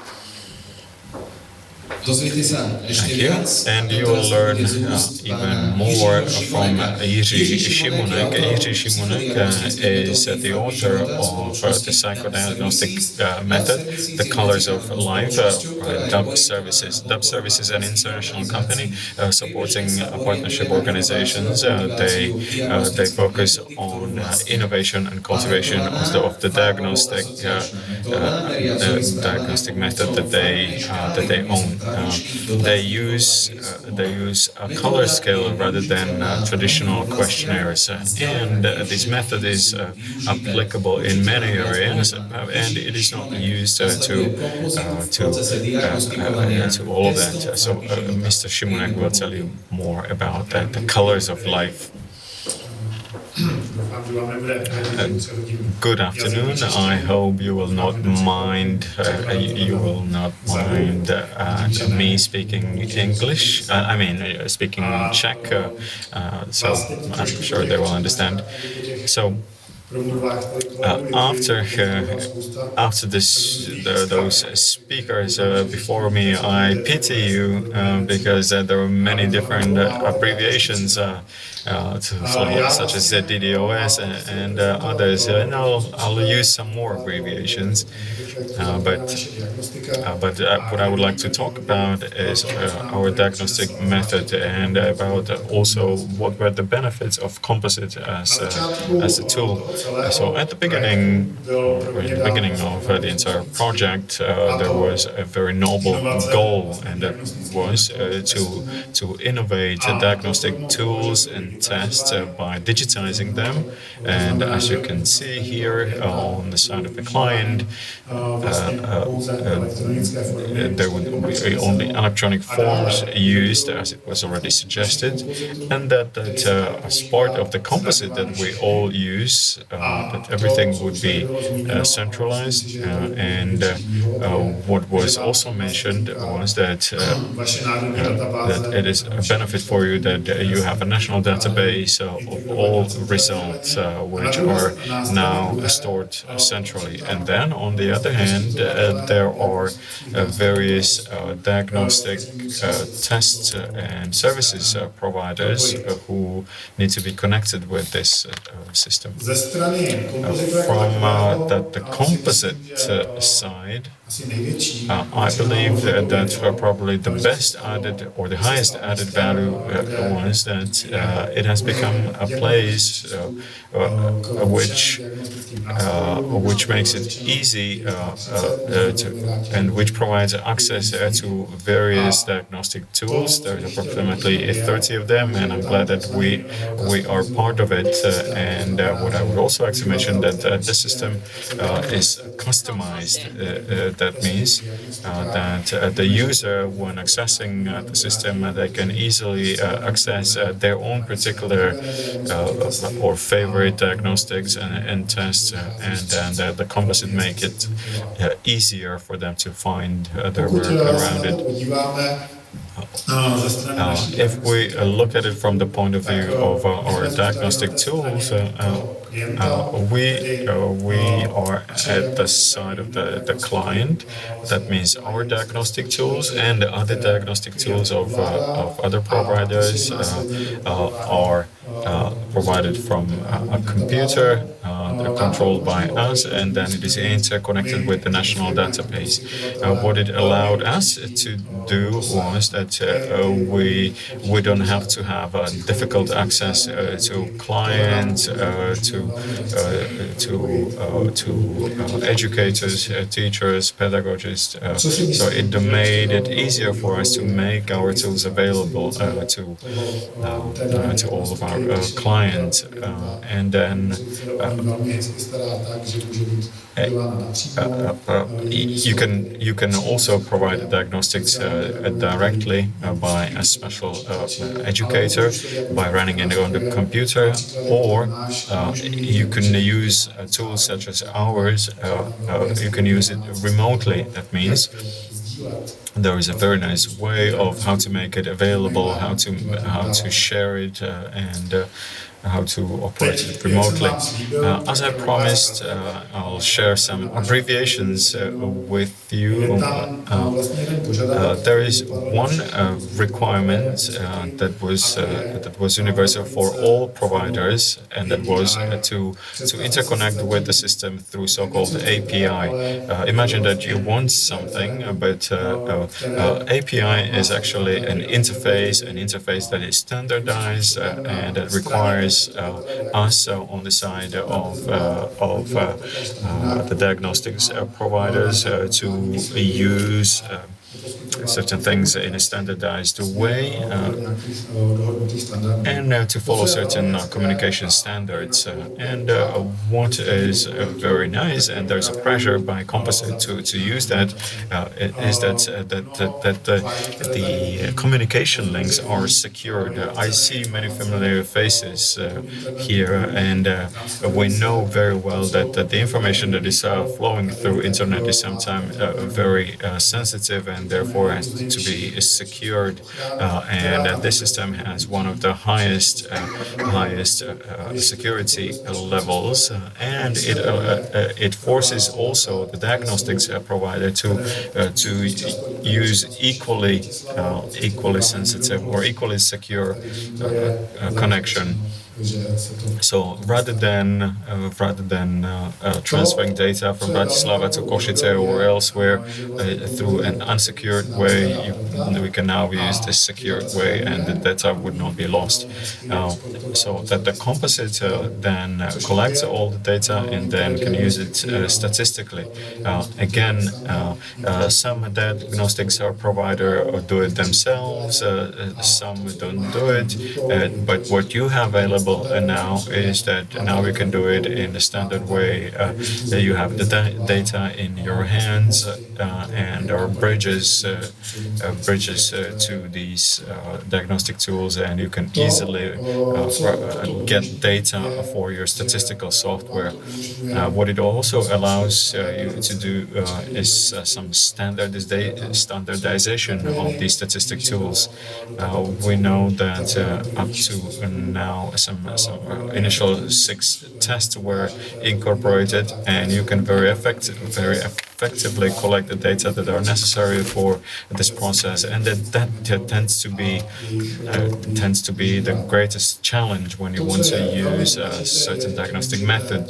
Thank you. And you will learn even more from Jiří Šimunek. Jiří Šimunek is the author of the psychodiagnostic method, The Colors of Life, DUB Services. DUB Services is an international company supporting partnership organizations. They focus on innovation and cultivation of the diagnostic method that they own. They use a color scale rather than traditional questionnaires, and this method is applicable in many areas, and it is not used to all of that. So Mr. Šimunek will tell you more about the colors of life. Good afternoon. I hope you will not mind. Me speaking English. Speaking Czech. So I'm sure they will understand. So. After those speakers before me, I pity you because there are many different abbreviations, such as DDoS and others. I'll use some more abbreviations, but what I would like to talk about is our diagnostic method and about also what were the benefits of composite as a tool. So at the beginning of the entire project, there was a very noble goal, and that was to innovate diagnostic tools and tests by digitizing them. And as you can see here on the side of the client, there would be only electronic forms used, as it was already suggested, and that as part of the composite that we all use, that everything would be centralized. And what was also mentioned was that it is a benefit for you that you have a national database of all results which are now stored centrally. And then, on the other hand, there are various diagnostic tests and services providers who need to be connected with this system. From the composite side, I believe that probably the best added or the highest added value was that it has become a place which makes it easy and which provides access to various diagnostic tools. There's approximately 30 of them, and I'm glad that we are part of it. And what I would also like to mention that the system is customized. That means that the user, when accessing the system, they can easily access their own particular or favorite diagnostics and tests, and the composite make it easier for them to find their work around it. If we look at it from the point of view of our diagnostic tools, we are at the side of the client. That means our diagnostic tools and the other diagnostic tools of other providers are provided from a computer. They're controlled by us, and then it is interconnected with the national database. What it allowed us to do was that we don't have to have difficult access to clients, to educators, teachers, pedagogists. So it made it easier for us to make our tools available to all of our clients, and then you can also provide diagnostics directly by a special educator by running it on the computer, or you can use tools such as ours. You can use it remotely. That means there is a very nice way of how to make it available, how to share it, and how to operate it remotely. As I promised, I'll share some abbreviations with you. There is one requirement that was universal for all providers, and that was to interconnect with the system through so-called API. Imagine that you want something, but API is actually an interface that is standardized and that requires us on the side of the diagnostics providers to use certain things in a standardized way, and to follow certain communication standards. And what is very nice, and there's a pressure by Composite to use that, is that the communication links are secured. I see many familiar faces here, and we know very well that the information that is flowing through internet is sometimes very sensitive, and therefore has to be secured. And this system has one of the highest security levels, and it forces also the diagnostics provider to use equally sensitive or equally secure connection. So rather than transferring data from Bratislava to Košice or elsewhere through an unsecured way, we can now use this secured way, and the data would not be lost. So that the Composite then collects all the data and then can use it statistically. Again, some diagnostics provider do it themselves, some don't do it, but what you have available now is that now we can do it in a standard way. You have the data in your hands, and our bridges to these diagnostic tools, and you can easily get data for your statistical software. What it also allows you to do is some standardization of these statistic tools. We know that up to now some initial 6 tests were incorporated, and you can very effectively collect the data that are necessary for this process, and that tends to be the greatest challenge when you want to use a certain diagnostic method.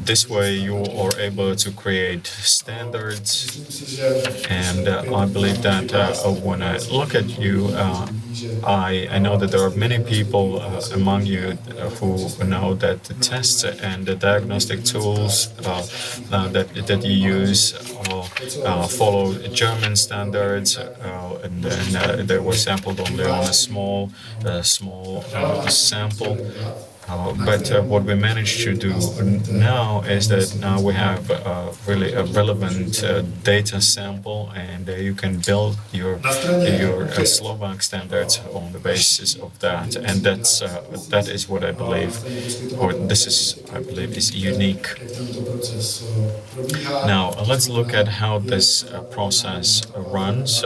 This way you are able to create standards, and I believe that when I look at you, I know that there are many people among you who know that the tests and the diagnostic tools that you use follow German standards, and then they were sampled only on a small sample. But what we managed to do now is that now we have really a relevant data sample, and you can build your Slovak standards on the basis of that, and that is what I believe, or this is I believe is unique. Now let's look at how this process runs.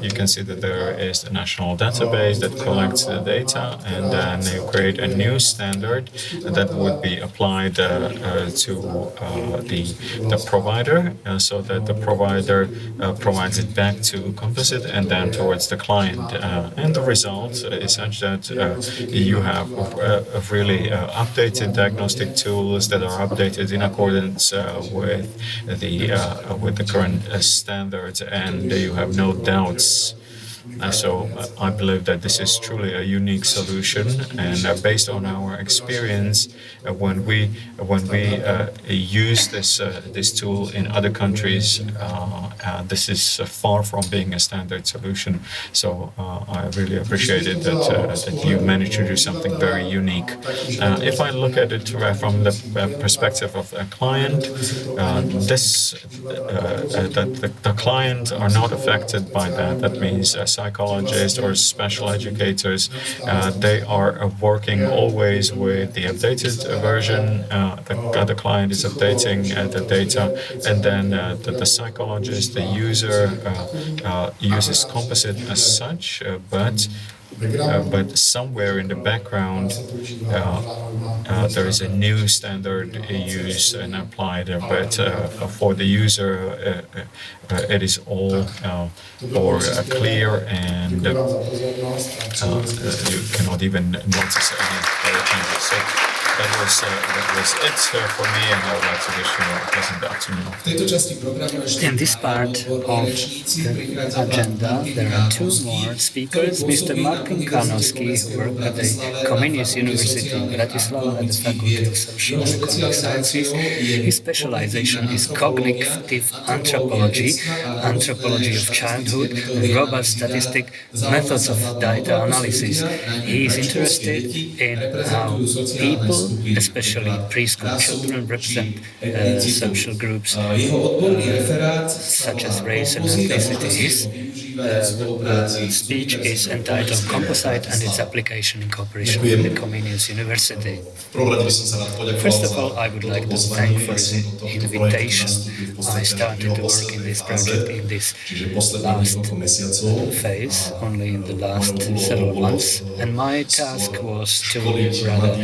You can see that there is a national database that collects the data, and then you create a new standard that would be applied to the provider, so that the provider provides it back to Composite and then towards the client. And the result is such that you have really updated diagnostic tools that are updated in accordance with the current standards, and you have no doubts. So I believe that this is truly a unique solution, and based on our experience, when we use this tool in other countries, this is far from being a standard solution. So I really appreciated that you managed to do something very unique. If I look at it from the perspective of a client, the client are not affected by that. That means psychologists or special educators, they are working always with the updated version. The client is updating the data, and then the psychologist, the user, uses Composite as such, but somewhere in the background there is a new standard used and applied, but for the user it is all clear, and you cannot even notice any changes. So that was it for me, and I would like to wish you a pleasant afternoon. In this part of the agenda, there are two more speakers. Mr. Martin Karnowski, who worked at the Comenius University in Bratislava at the Faculty of Social and Economic Sciences. His specialization is cognitive anthropology, anthropology of childhood, and robust statistic methods of data analysis. He is interested in how people, especially preschool children, represent social groups such as race and ethnicity. His speech is entitled Composite and its application in cooperation with the Comenius University. First of all, I would like to thank for his invitation. I started to work in this project in this last phase, only in the last several months, and my task was to rather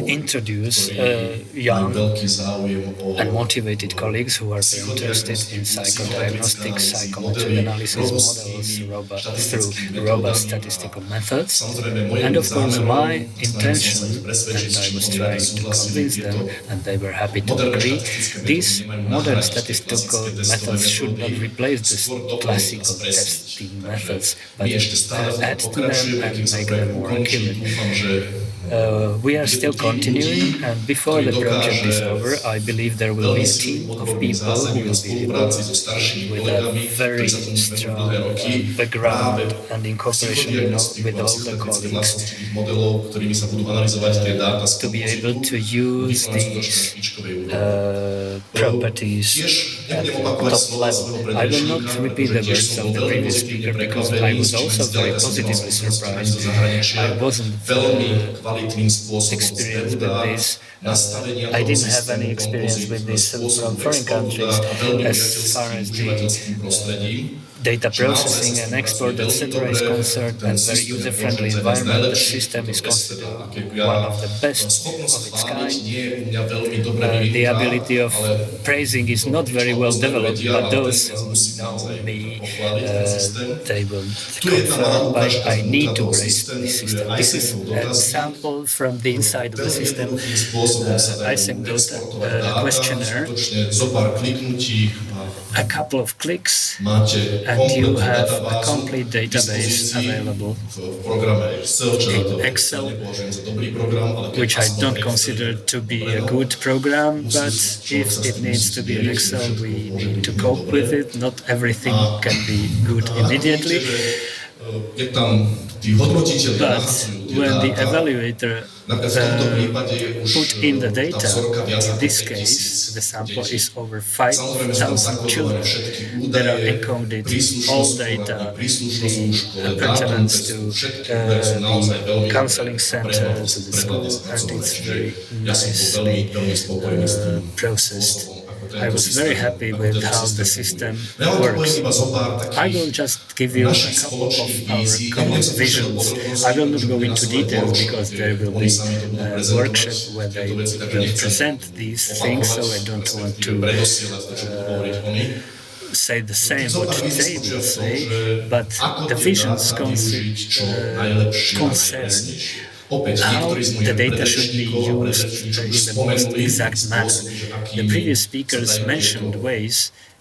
introduce young and motivated colleagues who are very interested in psychodiagnostic, psychometric analysis models through robust statistical methods. And of course, my intention, and I was trying to convince them, and they were happy to agree, these modern statistical methods should not replace the classical testing methods, but add to them and make them more accurate. We are still continuing, and before the project is over, I believe there will be a team of people who will be able, with a very strong background and in cooperation with all the colleagues, to be able to use these properties at the top level. I will not repeat the words of the previous speaker because I was also very positively surprised. I wasn't experienced with this. I didn't have any experience with this from foreign countries as far as the data processing and export, etc. is concerned, and very user-friendly environment. The system is considered one of the best of its kind. The ability of praising is not very well developed, but those who know me, they will confirm, but I need to praise this system. This is a sample from the inside of the system. I sent out a questionnaire a couple of clicks máte and you kompletnú have a databázu complete k database dispozícii available v programe Excel, čo in to Excel, nepovažujem za dobrý program, ale keď which I aspoň don't Excel consider je to be a dobre, good program, musí but človek if sa s it tým needs musí to be in zmieriť, Excel, že we všetko môže need byť to nie cope dobre. with it. Not everything can be good A ako immediately, vidíte, že keď tam tí hodnotiteľi but nahacujú tie when the dáta, evaluator napríklad v tomto prípade je už put in the tá data, vzorka viac in ako this 5 000 case, the sample detí. is over Samozrejme sú tam 5,000 zakodované children všetky that are údaje, encoded, all príslušnosť data, poradne, príslušnosť the úškole, dátum pertinence testu, to všetky údaje sú naozaj the veľmi counseling dobre center, prehľadne to the school, and spracované. it's Čiže very ja som bol veľmi, nicely veľmi spokojný s tým processed. spôsobom, ako I tento was very systém, happy ako with tento how the systém system funguje. Ja vám tu poviem works. iba zo pár I will takých just give you a našich couple of spoločných our vízií. common Nebudem sa púšťať do visions. podrobností, I will not pretože go bude into nasledovať details workshop, because kde there will oni be sami to budú a prezentovať workshop where they tieto veci, takže will nechcem present these things, so I don't want to predosielať to, čo budú hovoriť oni. say the same Zo what pár vízií they spočíva will v tom, say, že but ako the tie visions dáta využiť čo najlepšie a concern najpresnejšie. Opäť, how niektorí z mojich the data should be predrečníkov a used predrečníčok už in the most spomenuli exact manner. spôsoby, že akými The previous speakers sa dajú mentioned tieto, ways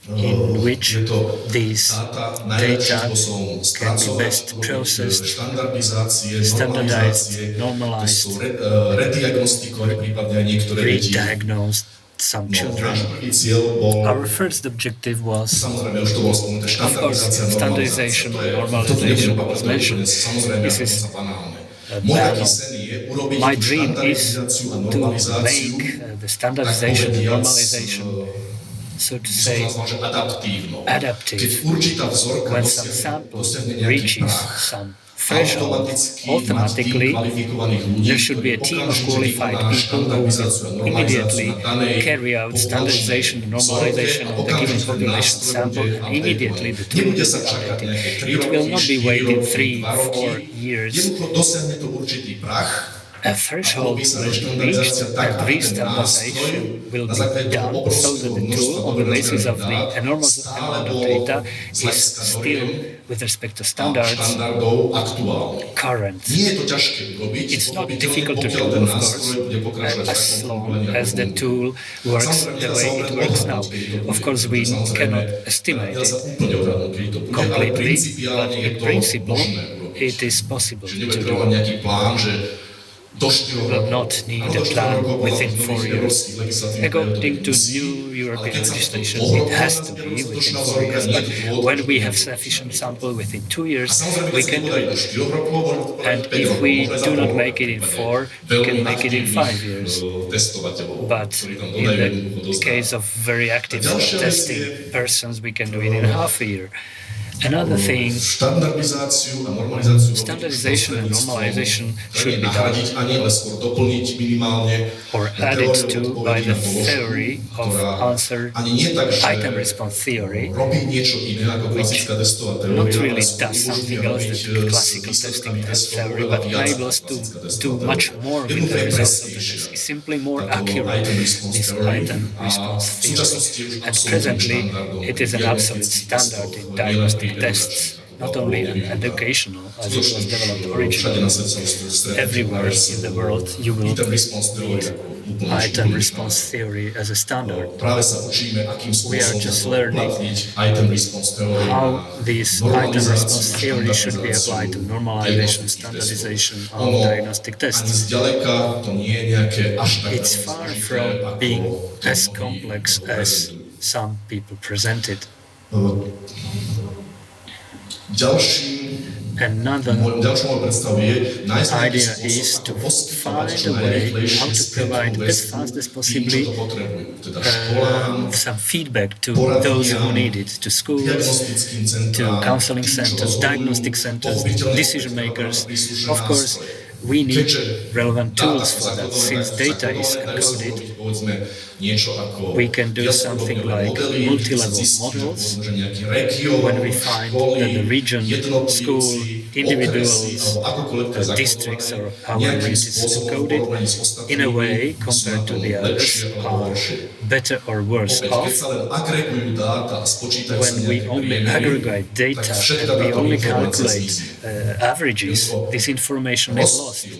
in which je to these dáta najlepším data spôsobom can be spracovať, best robiť processed, štandardizácie, standardized, normalizácie, normalized, testu, rediagnostikovať prípadne aj niektoré deti. re-diagnosed some No, children. náš prvý cieľ bol, Our first objective was, samozrejme už to bolo spomenuté, of course, štandardizácia, standardization normalizácia. and To tu nebudem normalization opakovať, was to je mentioned. samozrejme This ako is sa banálne. a Môj taký battle. sen je urobiť My tú dream is štandardizáciu a to normalizáciu make the standardization and normalization, so to som say, nazval, že adaptívno. adaptive. Keď určitá vzorka When some sample dosiahne nejaký reaches prach, some threshold, automatically automatically kvalifikovaných ľudí, there should be a ktorí team of okamžite qualified vykoná people who štandardizáciu a will normalizáciu immediately na danej carry out populačnej standardization and normalization of the given okamžite population nástroj sample, bude and immediately the tool Nebude will sa be čakať updated. nejaké 3 It will roky, not be 4 waiting roky, 3, 2 roky. 4 years. Jednoducho dosiahne to určitý prach. A threshold will be reached and re-standardization will be done so that the tool, on the basis of the enormous amount of data, is still, with respect to standards, štandardov aktuálny. current. Nie je to ťažké urobiť, It's not pochopiteľne, difficult to pokiaľ do, ten of nástroj course, bude pokračovať v as takom long fungovaní, ako as the funguje. tool works Samozrejme, the nedá sa way len it works odhadnúť, now. kedy to bude. Of course, we Samozrejme, cannot estimate nedá sa it úplne odhadnúť, kedy to bude, ale completely, principiálne but je in to principle, možné urobiť. it is possible Čiže to nebude do. potrebovať nejaký plán, že do 4 Will rokov. not need Áno, a do 4 plan rokov within podľa 4 nových years. európskych legislatívnych According to musí. new Ale European keď sa to legislation, pohľadá it has na to ten be within skutočná 4 vzorka, years, nie but je to dôvod, when we ktorý have je. sufficient sample within 2 A years, samozrejme, we keď sa can do nepodarí do it. 4 rokov, môžeme to podať And 5 if rokov. we Môžeme do za not to make it in prípade 4, we veľmi can make it in aktívnych, 5 years. testovateľov, But ktorí tam in dodajú jednoducho the dosť case dáta. of very active ďalšia vec testing je- persons, we can do it in half a year. Another thing, Štandardizáciu a normalizáciu robiť standardization and prostredníctvom, normalization nie should be done nahradiť ani, ale skôr doplniť minimálne or added teóriu to odpovedí by the na položku, theory of ktorá answer ani nie tak, že item response theory, robí niečo iné ako klasická testová teória, not really ale skôr does umožňuje something else robiť that s classical testing výsledkami testov theory, oveľa but viac enables ako to klasická do testová much teória. more with Jednoducho the je results of the presnejšia. test. It's simply more Táto accurate, item response this theory. item A response v súčasnosti je theory. už And absolútnym presently, štandardom it is an absolute diagnostických standard testov, in nielen diagnostic pri tests, not only an educational, as it was developed Všade na originally. svete sa stretnete Everywhere in the world, you will item response theory ako úplne item štandard. response theory as a standard. Práve sa učíme, akým We are spôsobom just sa learning uplatniť item response theory how na this item normalizáciu response a theory should be štandardizáciu applied to normalization, diagnostických standardization testov. of Ono diagnostic ani tests. zďaleka to nie je nejaké až tak It's veľmi far zložité, from ako being to as mnohí complex as prezentujú. some people present it. Another Ďalšou mojou predstavou je nájsť nejaký idea spôsob, is ako to poskytovať find čo a way najrýchlejšie how to spätnú provide as väzbu fast as tým, possibly čo to potrebujú, teda školám, some feedback to poradniam, those who need it, to schools, diagnostickým to centrám, counseling tým, čo centers, rozhodujú, diagnostic centers, pochopiteľne decision makers. príslušné Of course, nástroje. we need Keďže relevant dáta tools sú for that. zakódované, Since tak sú data is zakódované, dajú sa encoded, urobiť, povedzme, niečo ako we can do something viacúrovňové like modely, multi-level keď sa zistí, že models. povedzme, že nejaký región, When we find školy, that the region, jednotlivci, school, individuals, okresy, alebo akokoľvek to je districts, or zakódované, however nejakým it is spôsobom v encoded, porovnaní s in a ostatnými way, sú na compared to tom the others, lepšie alebo are horšie. better or worse Opäť, keď off. sa len agregujú dáta a spočítajú sa When we nejaké only priemery, aggregate data tak všetká and we táto only informácia calculate zmizne. averages, this information is lost.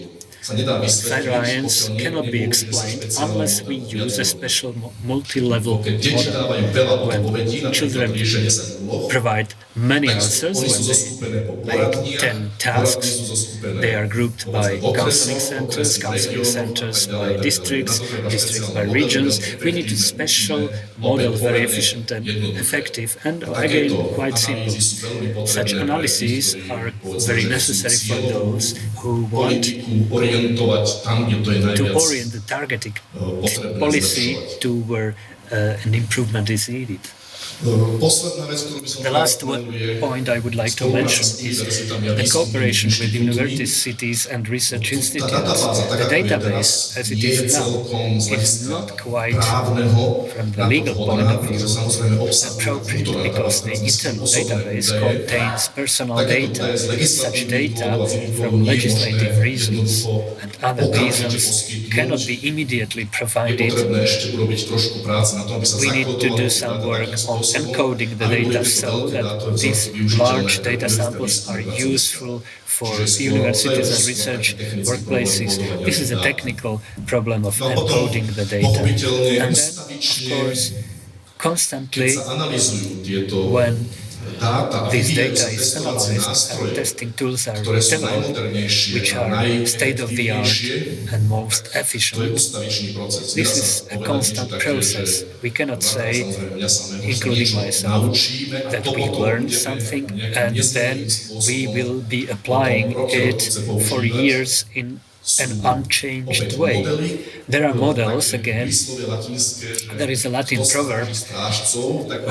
sa nedá vysvetliť, variance pokiaľ cannot be explained unless we use a special multi-level Keď deti model. dávajú veľa When odpovedí, children napríklad riešenie sa úloh, provide many tak answers, oni when sú they zoskupené po make 10 poradniach, tasks, sú zoskupené they are grouped by povedzme, counseling okresov, centers by regiónov, districts, na to treba districts špeciálne by modely, regions. veľmi We need a efektívne, special opäť model, very povedané, efficient and jednoduché. effective, and A again, takéto quite simple. analýzy sú veľmi potrebné Such pre analyses tých, ktorí, are povedzme, very že chcú necessary for cieľovú those who want politiku orientovať tam, kde to je to najviac orient the targeting potrebné policy zlepšovať. to where an improvement is needed. Posledná vec, ktorú by som The last point I would like to mention is the cooperation with universities and research institutes. The database, as it is now, is not quite, from the legal point of view, appropriate because the internal database contains personal data. Such data, from legislative reasons and other reasons, cannot be immediately provided. We need to do some work on encoding the data so that these large data samples are useful for universities and research workplaces. This is a technical problem of encoding the data. And then, of course, constantly, when this data is analyzed and testing tools are developed, which are state-of-the-art and most efficient. This is a constant process. We cannot say, including myself, that we learned something and then we will be applying it for years in an unchanged way. There are models, again, there is a Latin proverb,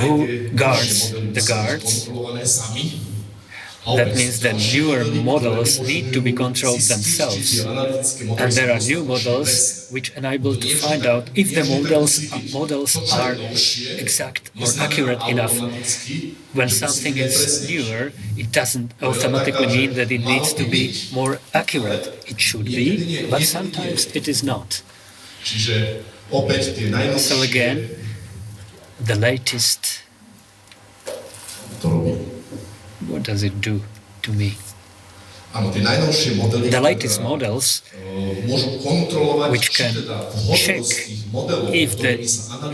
who guards the guards. That means that newer models need to be controlled themselves. And there are new models which enable to find out if the models are exact or accurate enough. When something is newer, it doesn't automatically mean that it needs to be more accurate. It should be, but sometimes it is not. So again, the latest, what does it do to me? The latest models, which can check if the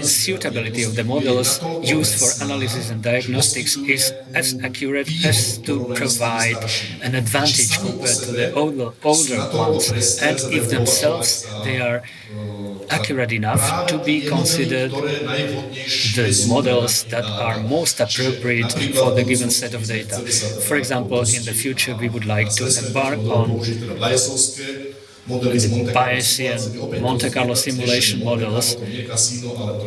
suitability of the models used for analysis and diagnostics is as accurate as to provide an advantage compared to the older ones, and if themselves they are accurate enough to be considered the models that are most appropriate for the given set of data. For example, in the future we would like to embark on the Bayesian Monte Carlo simulation models.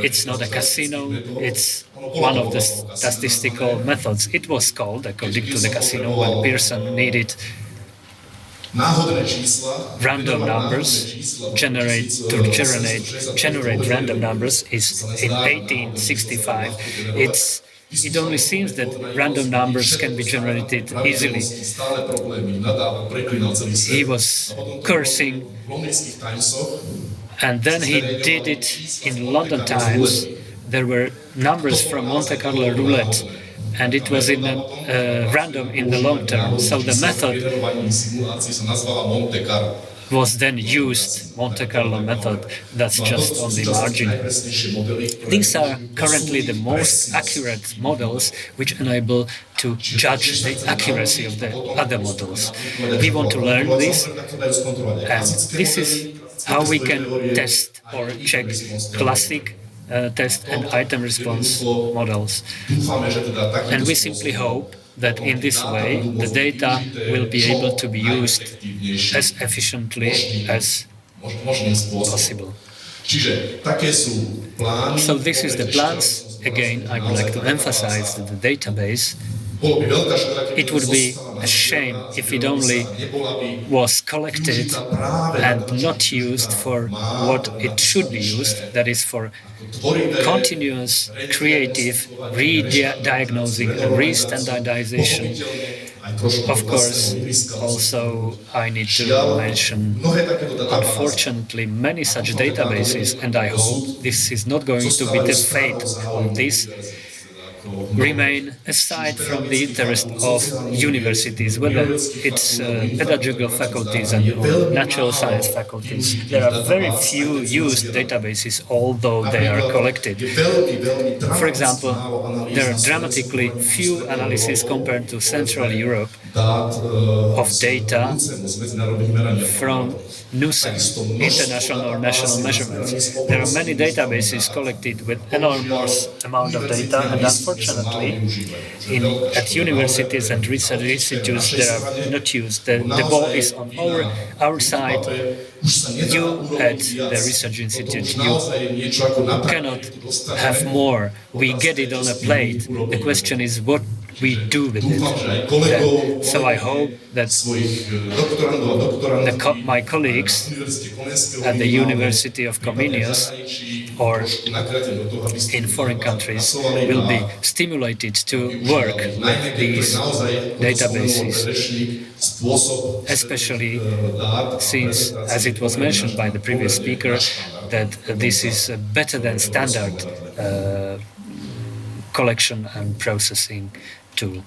It's not a casino, it's one of the statistical methods. It was called, according to the casino, when Pearson needed random numbers, generate random numbers is in 1865. It only seems that random numbers can be generated easily. He was cursing, and then he did it in London Times. There were numbers from Monte Carlo roulette, and it was in random in the long term. So the method was then used, Monte Carlo method, that's just on the margin. These are currently the most accurate models which enable to judge the accuracy of the other models. We want to learn this, and this is how we can test or check classic test and item response models. And we simply hope that in this way the data will be able to be used as efficiently as possible. So this is the plans. Again, I would like to emphasize that the database, it would be a shame if it only was collected and not used for what it should be used, that is for continuous creative re-diagnosing and re-standardization. Of course, also I need to mention, unfortunately, many such databases, and I hope this is not going to be the fate of this. remain aside from the interest of universities, whether it's pedagogical faculties and or natural science faculties. There are very few used databases, although they are collected. For example, there are dramatically few analyses compared to Central Europe of data from NUSEM, international or national measurements. There are many databases collected with enormous amount of data, and unfortunately, at universities and research institutes, they are not used. The ball is on our side. You at the research institute, you cannot have more. We get it on a plate. The question is what we do with it. So I hope that my colleagues at the University of Comenius or in foreign countries will be stimulated to work with these databases, especially since, as it was mentioned by the previous speaker, that this is a better than standard collection and processing tool.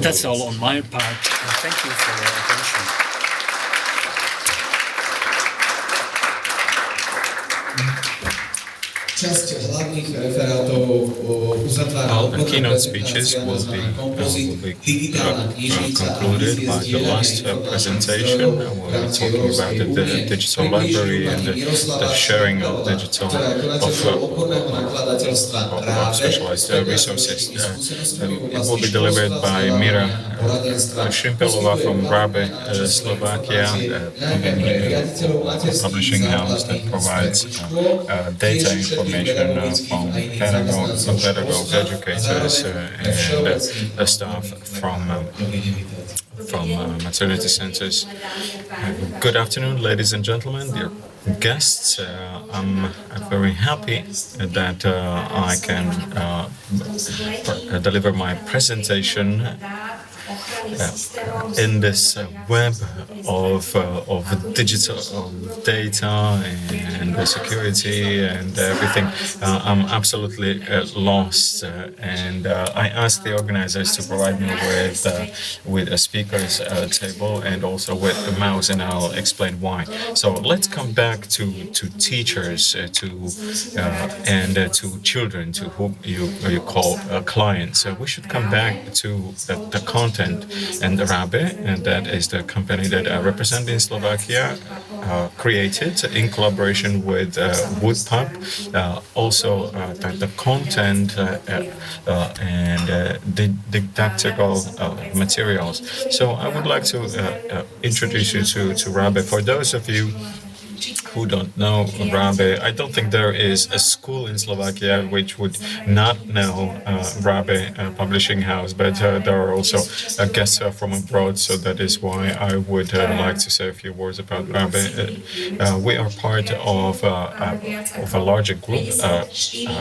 That's all on my part, and thank you for your attention. All the keynote speeches will be concluded by the last presentation. We're talking about the digital library and the sharing of digital of specialized resources. It will be delivered by Mira Šimpelova from RABE, Slovakia, a publishing house that provides data information from pedagogues, educators, and staff from maternity centers. Good afternoon, ladies and gentlemen, dear guests. I'm very happy that I can deliver my presentation in this web of digital data and security and everything. I'm absolutely lost, and I asked the organizers to provide me with a speaker's table and also with a mouse, and I'll explain why. So let's come back to teachers, and to children, to whom you call clients. We should come back to the content. And RABE, and that is the company that I represent in Slovakia, created in collaboration with Woodpub, also the content and didactical materials. So I would like to introduce you to RABE. For those of you who don't know RABE, I don't think there is a school in Slovakia which would not know RABE publishing house, but there are also guests from abroad, so that is why I would like to say a few words about RABE. We are part of a larger group,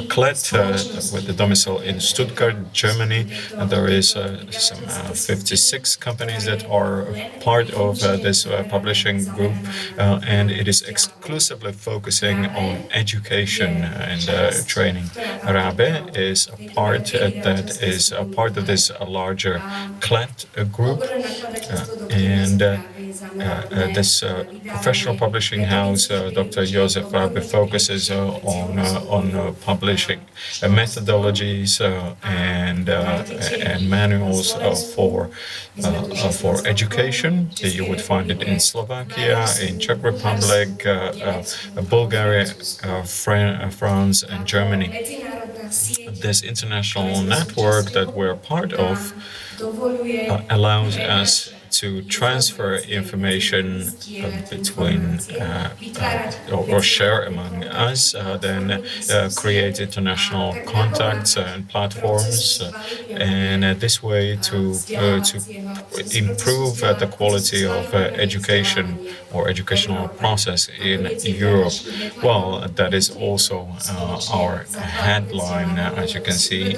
CLET, with the domicile in Stuttgart, Germany. And there is some 56 companies that are part of this publishing group, and it is exclusively focusing on education and training. RABE is a part that is a part of this larger CLET group, and this professional publishing house, Dr. Josef Rabe, focuses on publishing methodologies and manuals for education. You would find it in Slovakia, in Czech Republic, Bulgaria, France, and Germany. This international network that we're part of allows us to transfer information between or share among us, then create international contacts and platforms, and this way to improve the quality of education or educational process in Europe. Well, that is also our headline, as you can see,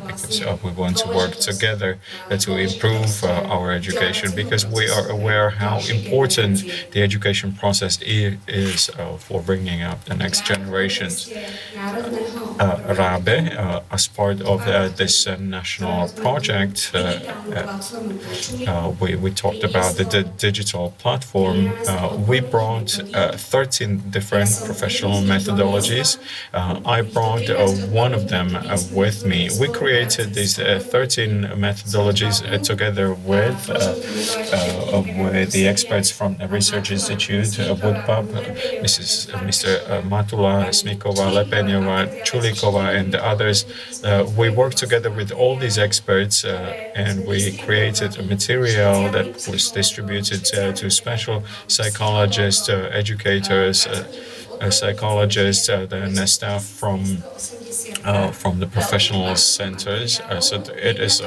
because we want to work together to improve our education, because we are aware how important the education process is for bringing up the next generations. RABE, as part of this national project, we talked about the digital platform. We brought 13 different professional methodologies. I brought one of them with me. We created these 13 methodologies together with the experts from the Research Institute, WoodPub, Mr. Matula, Smikova, Lepenyova, Chulikova, and others. We worked together with all these experts and we created a material that was distributed to special psychologists, educators, psychologists, then staff from the professional centers. So it is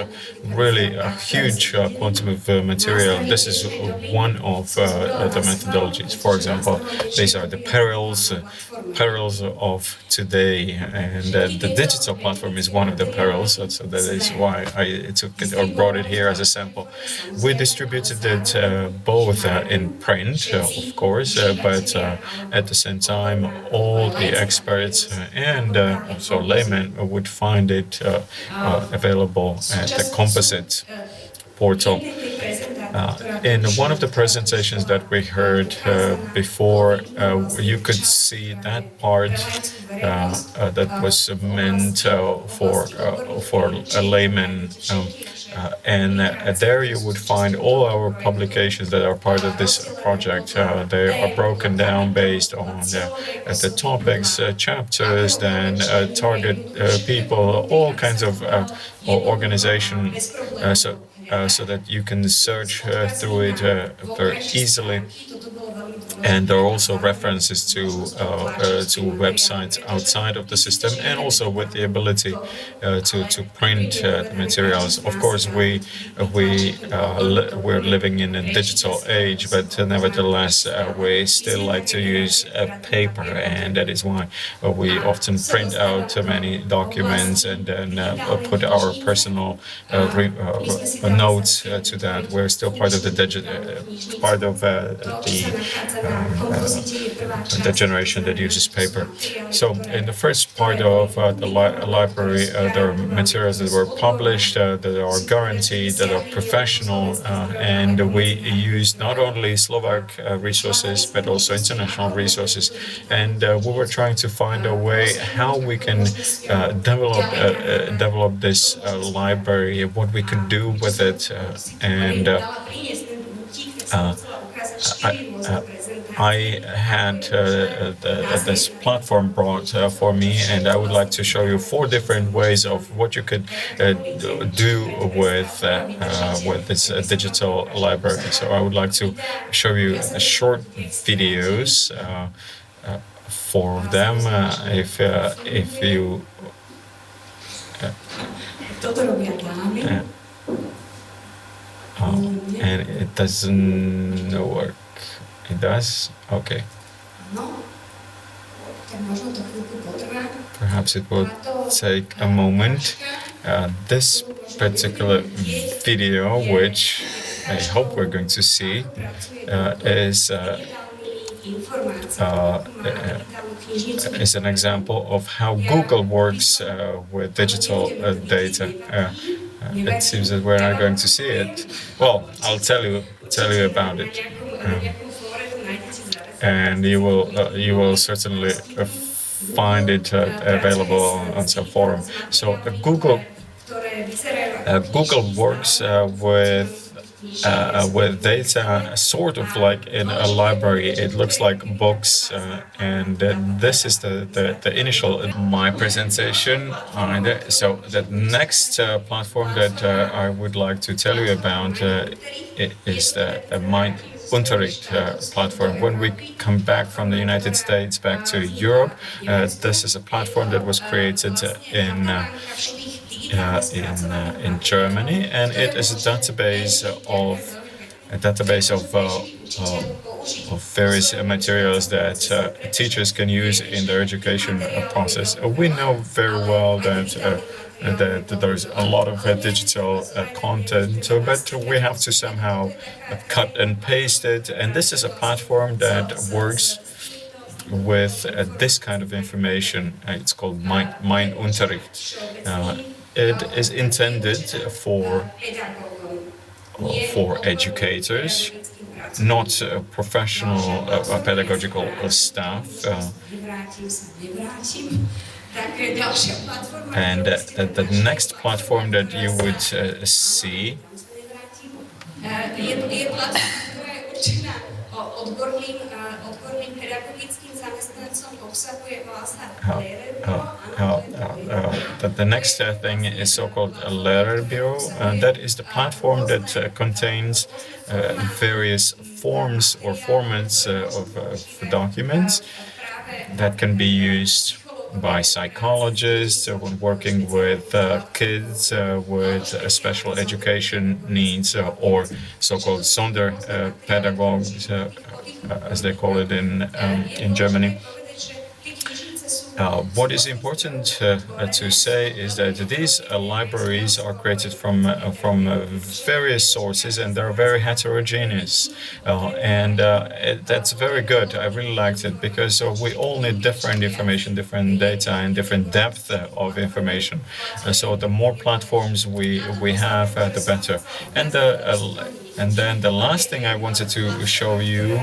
really a huge quantum of material. This is one of the methodologies. For example, these are the perils of today, and the digital platform is one of the perils. So that is why I took it or brought it here as a sample. We distributed it both in print, of course, but at the same time, all the experts and also laymen would find it available at the composite portal. In one of the presentations that we heard before, you could see that part that was meant for a layman. And there you would find all our publications that are part of this project. They are broken down based on the topics, chapters, then target people, all kinds of organization, so that you can search through it very easily. And there are also references to websites outside of the system, and also with the ability to print the materials. Of course, we're living in a digital age, but nevertheless, we still like to use paper, and that is why we often print out many documents and then put our personal notes to that. We're still part of the the generation that uses paper. So in the first part of the library, there are materials that were published, that are guaranteed, that are professional, and we use not only Slovak resources, but also international resources. And we were trying to find a way how we can develop this library, what we could do with it, and I had this platform brought for me, and I would like to show you 4 different ways of what you could do with this digital library. So I would like to show you short videos, 4 of them. If you and it doesn't work. It does? Okay. Perhaps it will take a moment. This particular video, which I hope we're going to see, is an example of how Google works with digital data. It seems that we're not going to see it. Well, I'll tell you about it, and you will certainly find it available on some forum. So Google works with data sort of like in a library. It looks like books, and this is the initial my presentation. So the next platform that I would like to tell you about is the Mind Unterricht platform. When we come back from the United States back to Europe, this is a platform that was created in Germany, and it is a database of various materials that teachers can use in their education process. We know very well that there's a lot of digital content, but we have to somehow cut and paste it. And this is a platform that works with this kind of information. It's called Mein Unterricht. It is intended for educators, not professional pedagogical staff. And the next platform that you would see the next thing is so-called a Lehrerbüro. That is the platform that contains various forms or formats of documents that can be used by psychologists when working with kids with special education needs or so-called Sonderpädagogs, as they call it in Germany. What is important to say is that these libraries are created from various sources, and they're very heterogeneous, and that's very good. I really liked it because we all need different information, different data, and different depth of information. So the more platforms we have, the better. And then the last thing I wanted to show you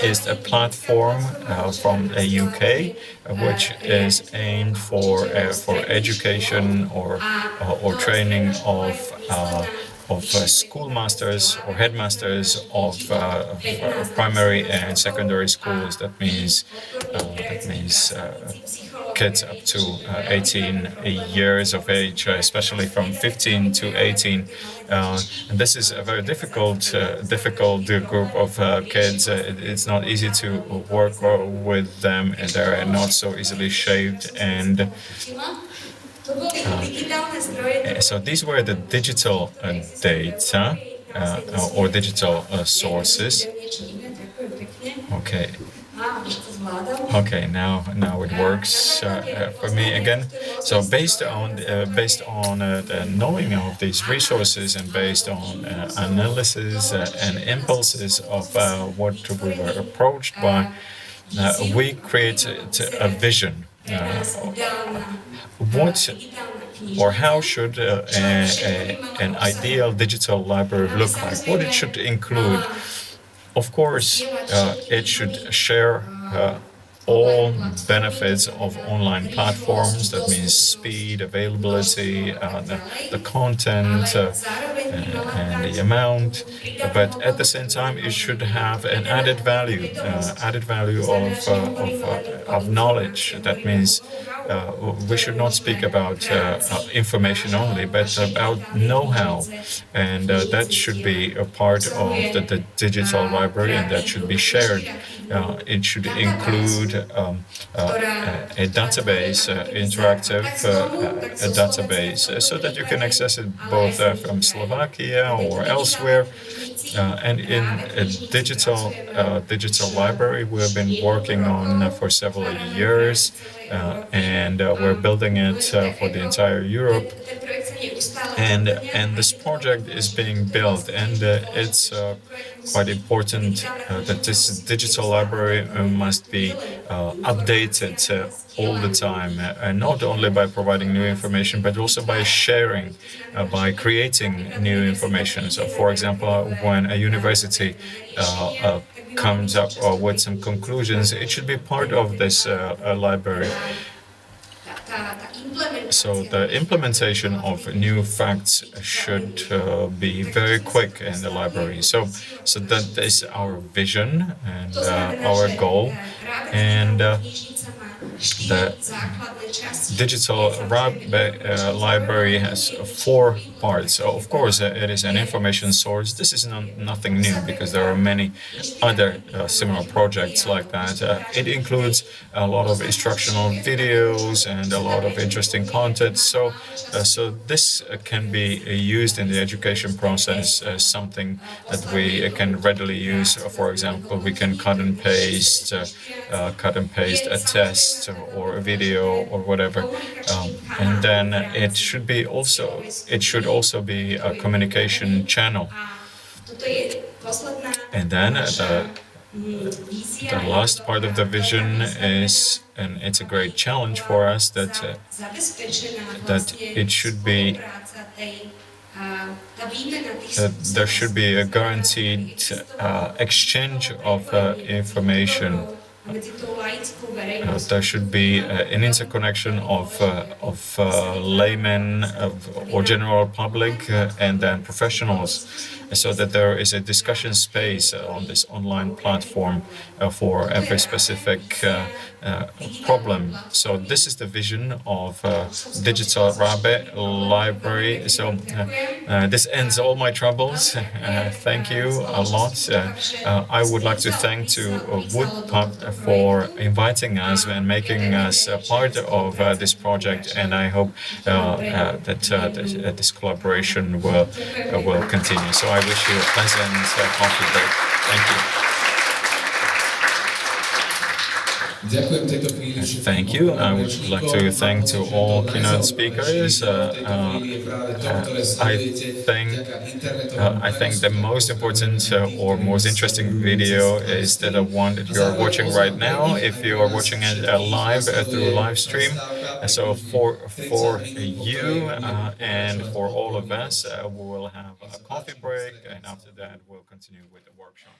is a platform from the UK, which is aimed for education or training of schoolmasters or headmasters of primary and secondary schools. That means kids up to 18 years of age, especially from 15 to 18. And this is a very difficult group of kids. It's not easy to work with them, and they're not so easily shaped. And so these were the digital data or digital sources. Okay, now it works for me again. So based on the knowing of these resources and based on analysis and impulses of what we were approached by, we created a vision. What or how should an ideal digital library look like? What it should include? Of course, it should share all benefits of online platforms. That means speed, availability, the content, and the amount. But at the same time, it should have an added value of knowledge. That means we should not speak about information only, but about know-how, and that should be a part of the digital library, and that should be shared. It should include a database, interactive database, so that you can access it both from Slovakia or elsewhere. And in a digital library, we have been working on for several years, and we're building it for the entire Europe. And this project is being built, and it's quite important that this digital library must be updated all the time, and not only by providing new information, but also by sharing, by creating new information. So, for example, when a university comes up with some conclusions, it should be part of this library. So the implementation of new facts should be very quick in the library. So that is our vision and our goal. And the digital library has 4 parts. So of course, it is an information source. This is nothing new because there are many other similar projects like that. It includes a lot of instructional videos and a lot of interesting content. So this can be used in the education process as something that we can readily use. For example, we can cut and paste a test or a video or whatever, and then it should also be a communication channel. And then The last part of the vision is, and it's a great challenge for us, that it should be there should be a guaranteed exchange of information. There should be an interconnection of laymen or general public and then professionals, so that there is a discussion space on this online platform for every specific problem. So this is the vision of Digital Rabe Library. So this ends all my troubles. Thank you a lot. I would like to thank to Woodpub for inviting us and making us a part of this project, and I hope that this collaboration will continue. So I wish you a pleasant coffee break. Thank you. Thank you. I would like to thank to all keynote speakers. I think the most important or most interesting video is the one that you are watching right now. If you are watching it live through live stream, so for you and for all of us, we will have a coffee break, and after that we'll continue with the workshop.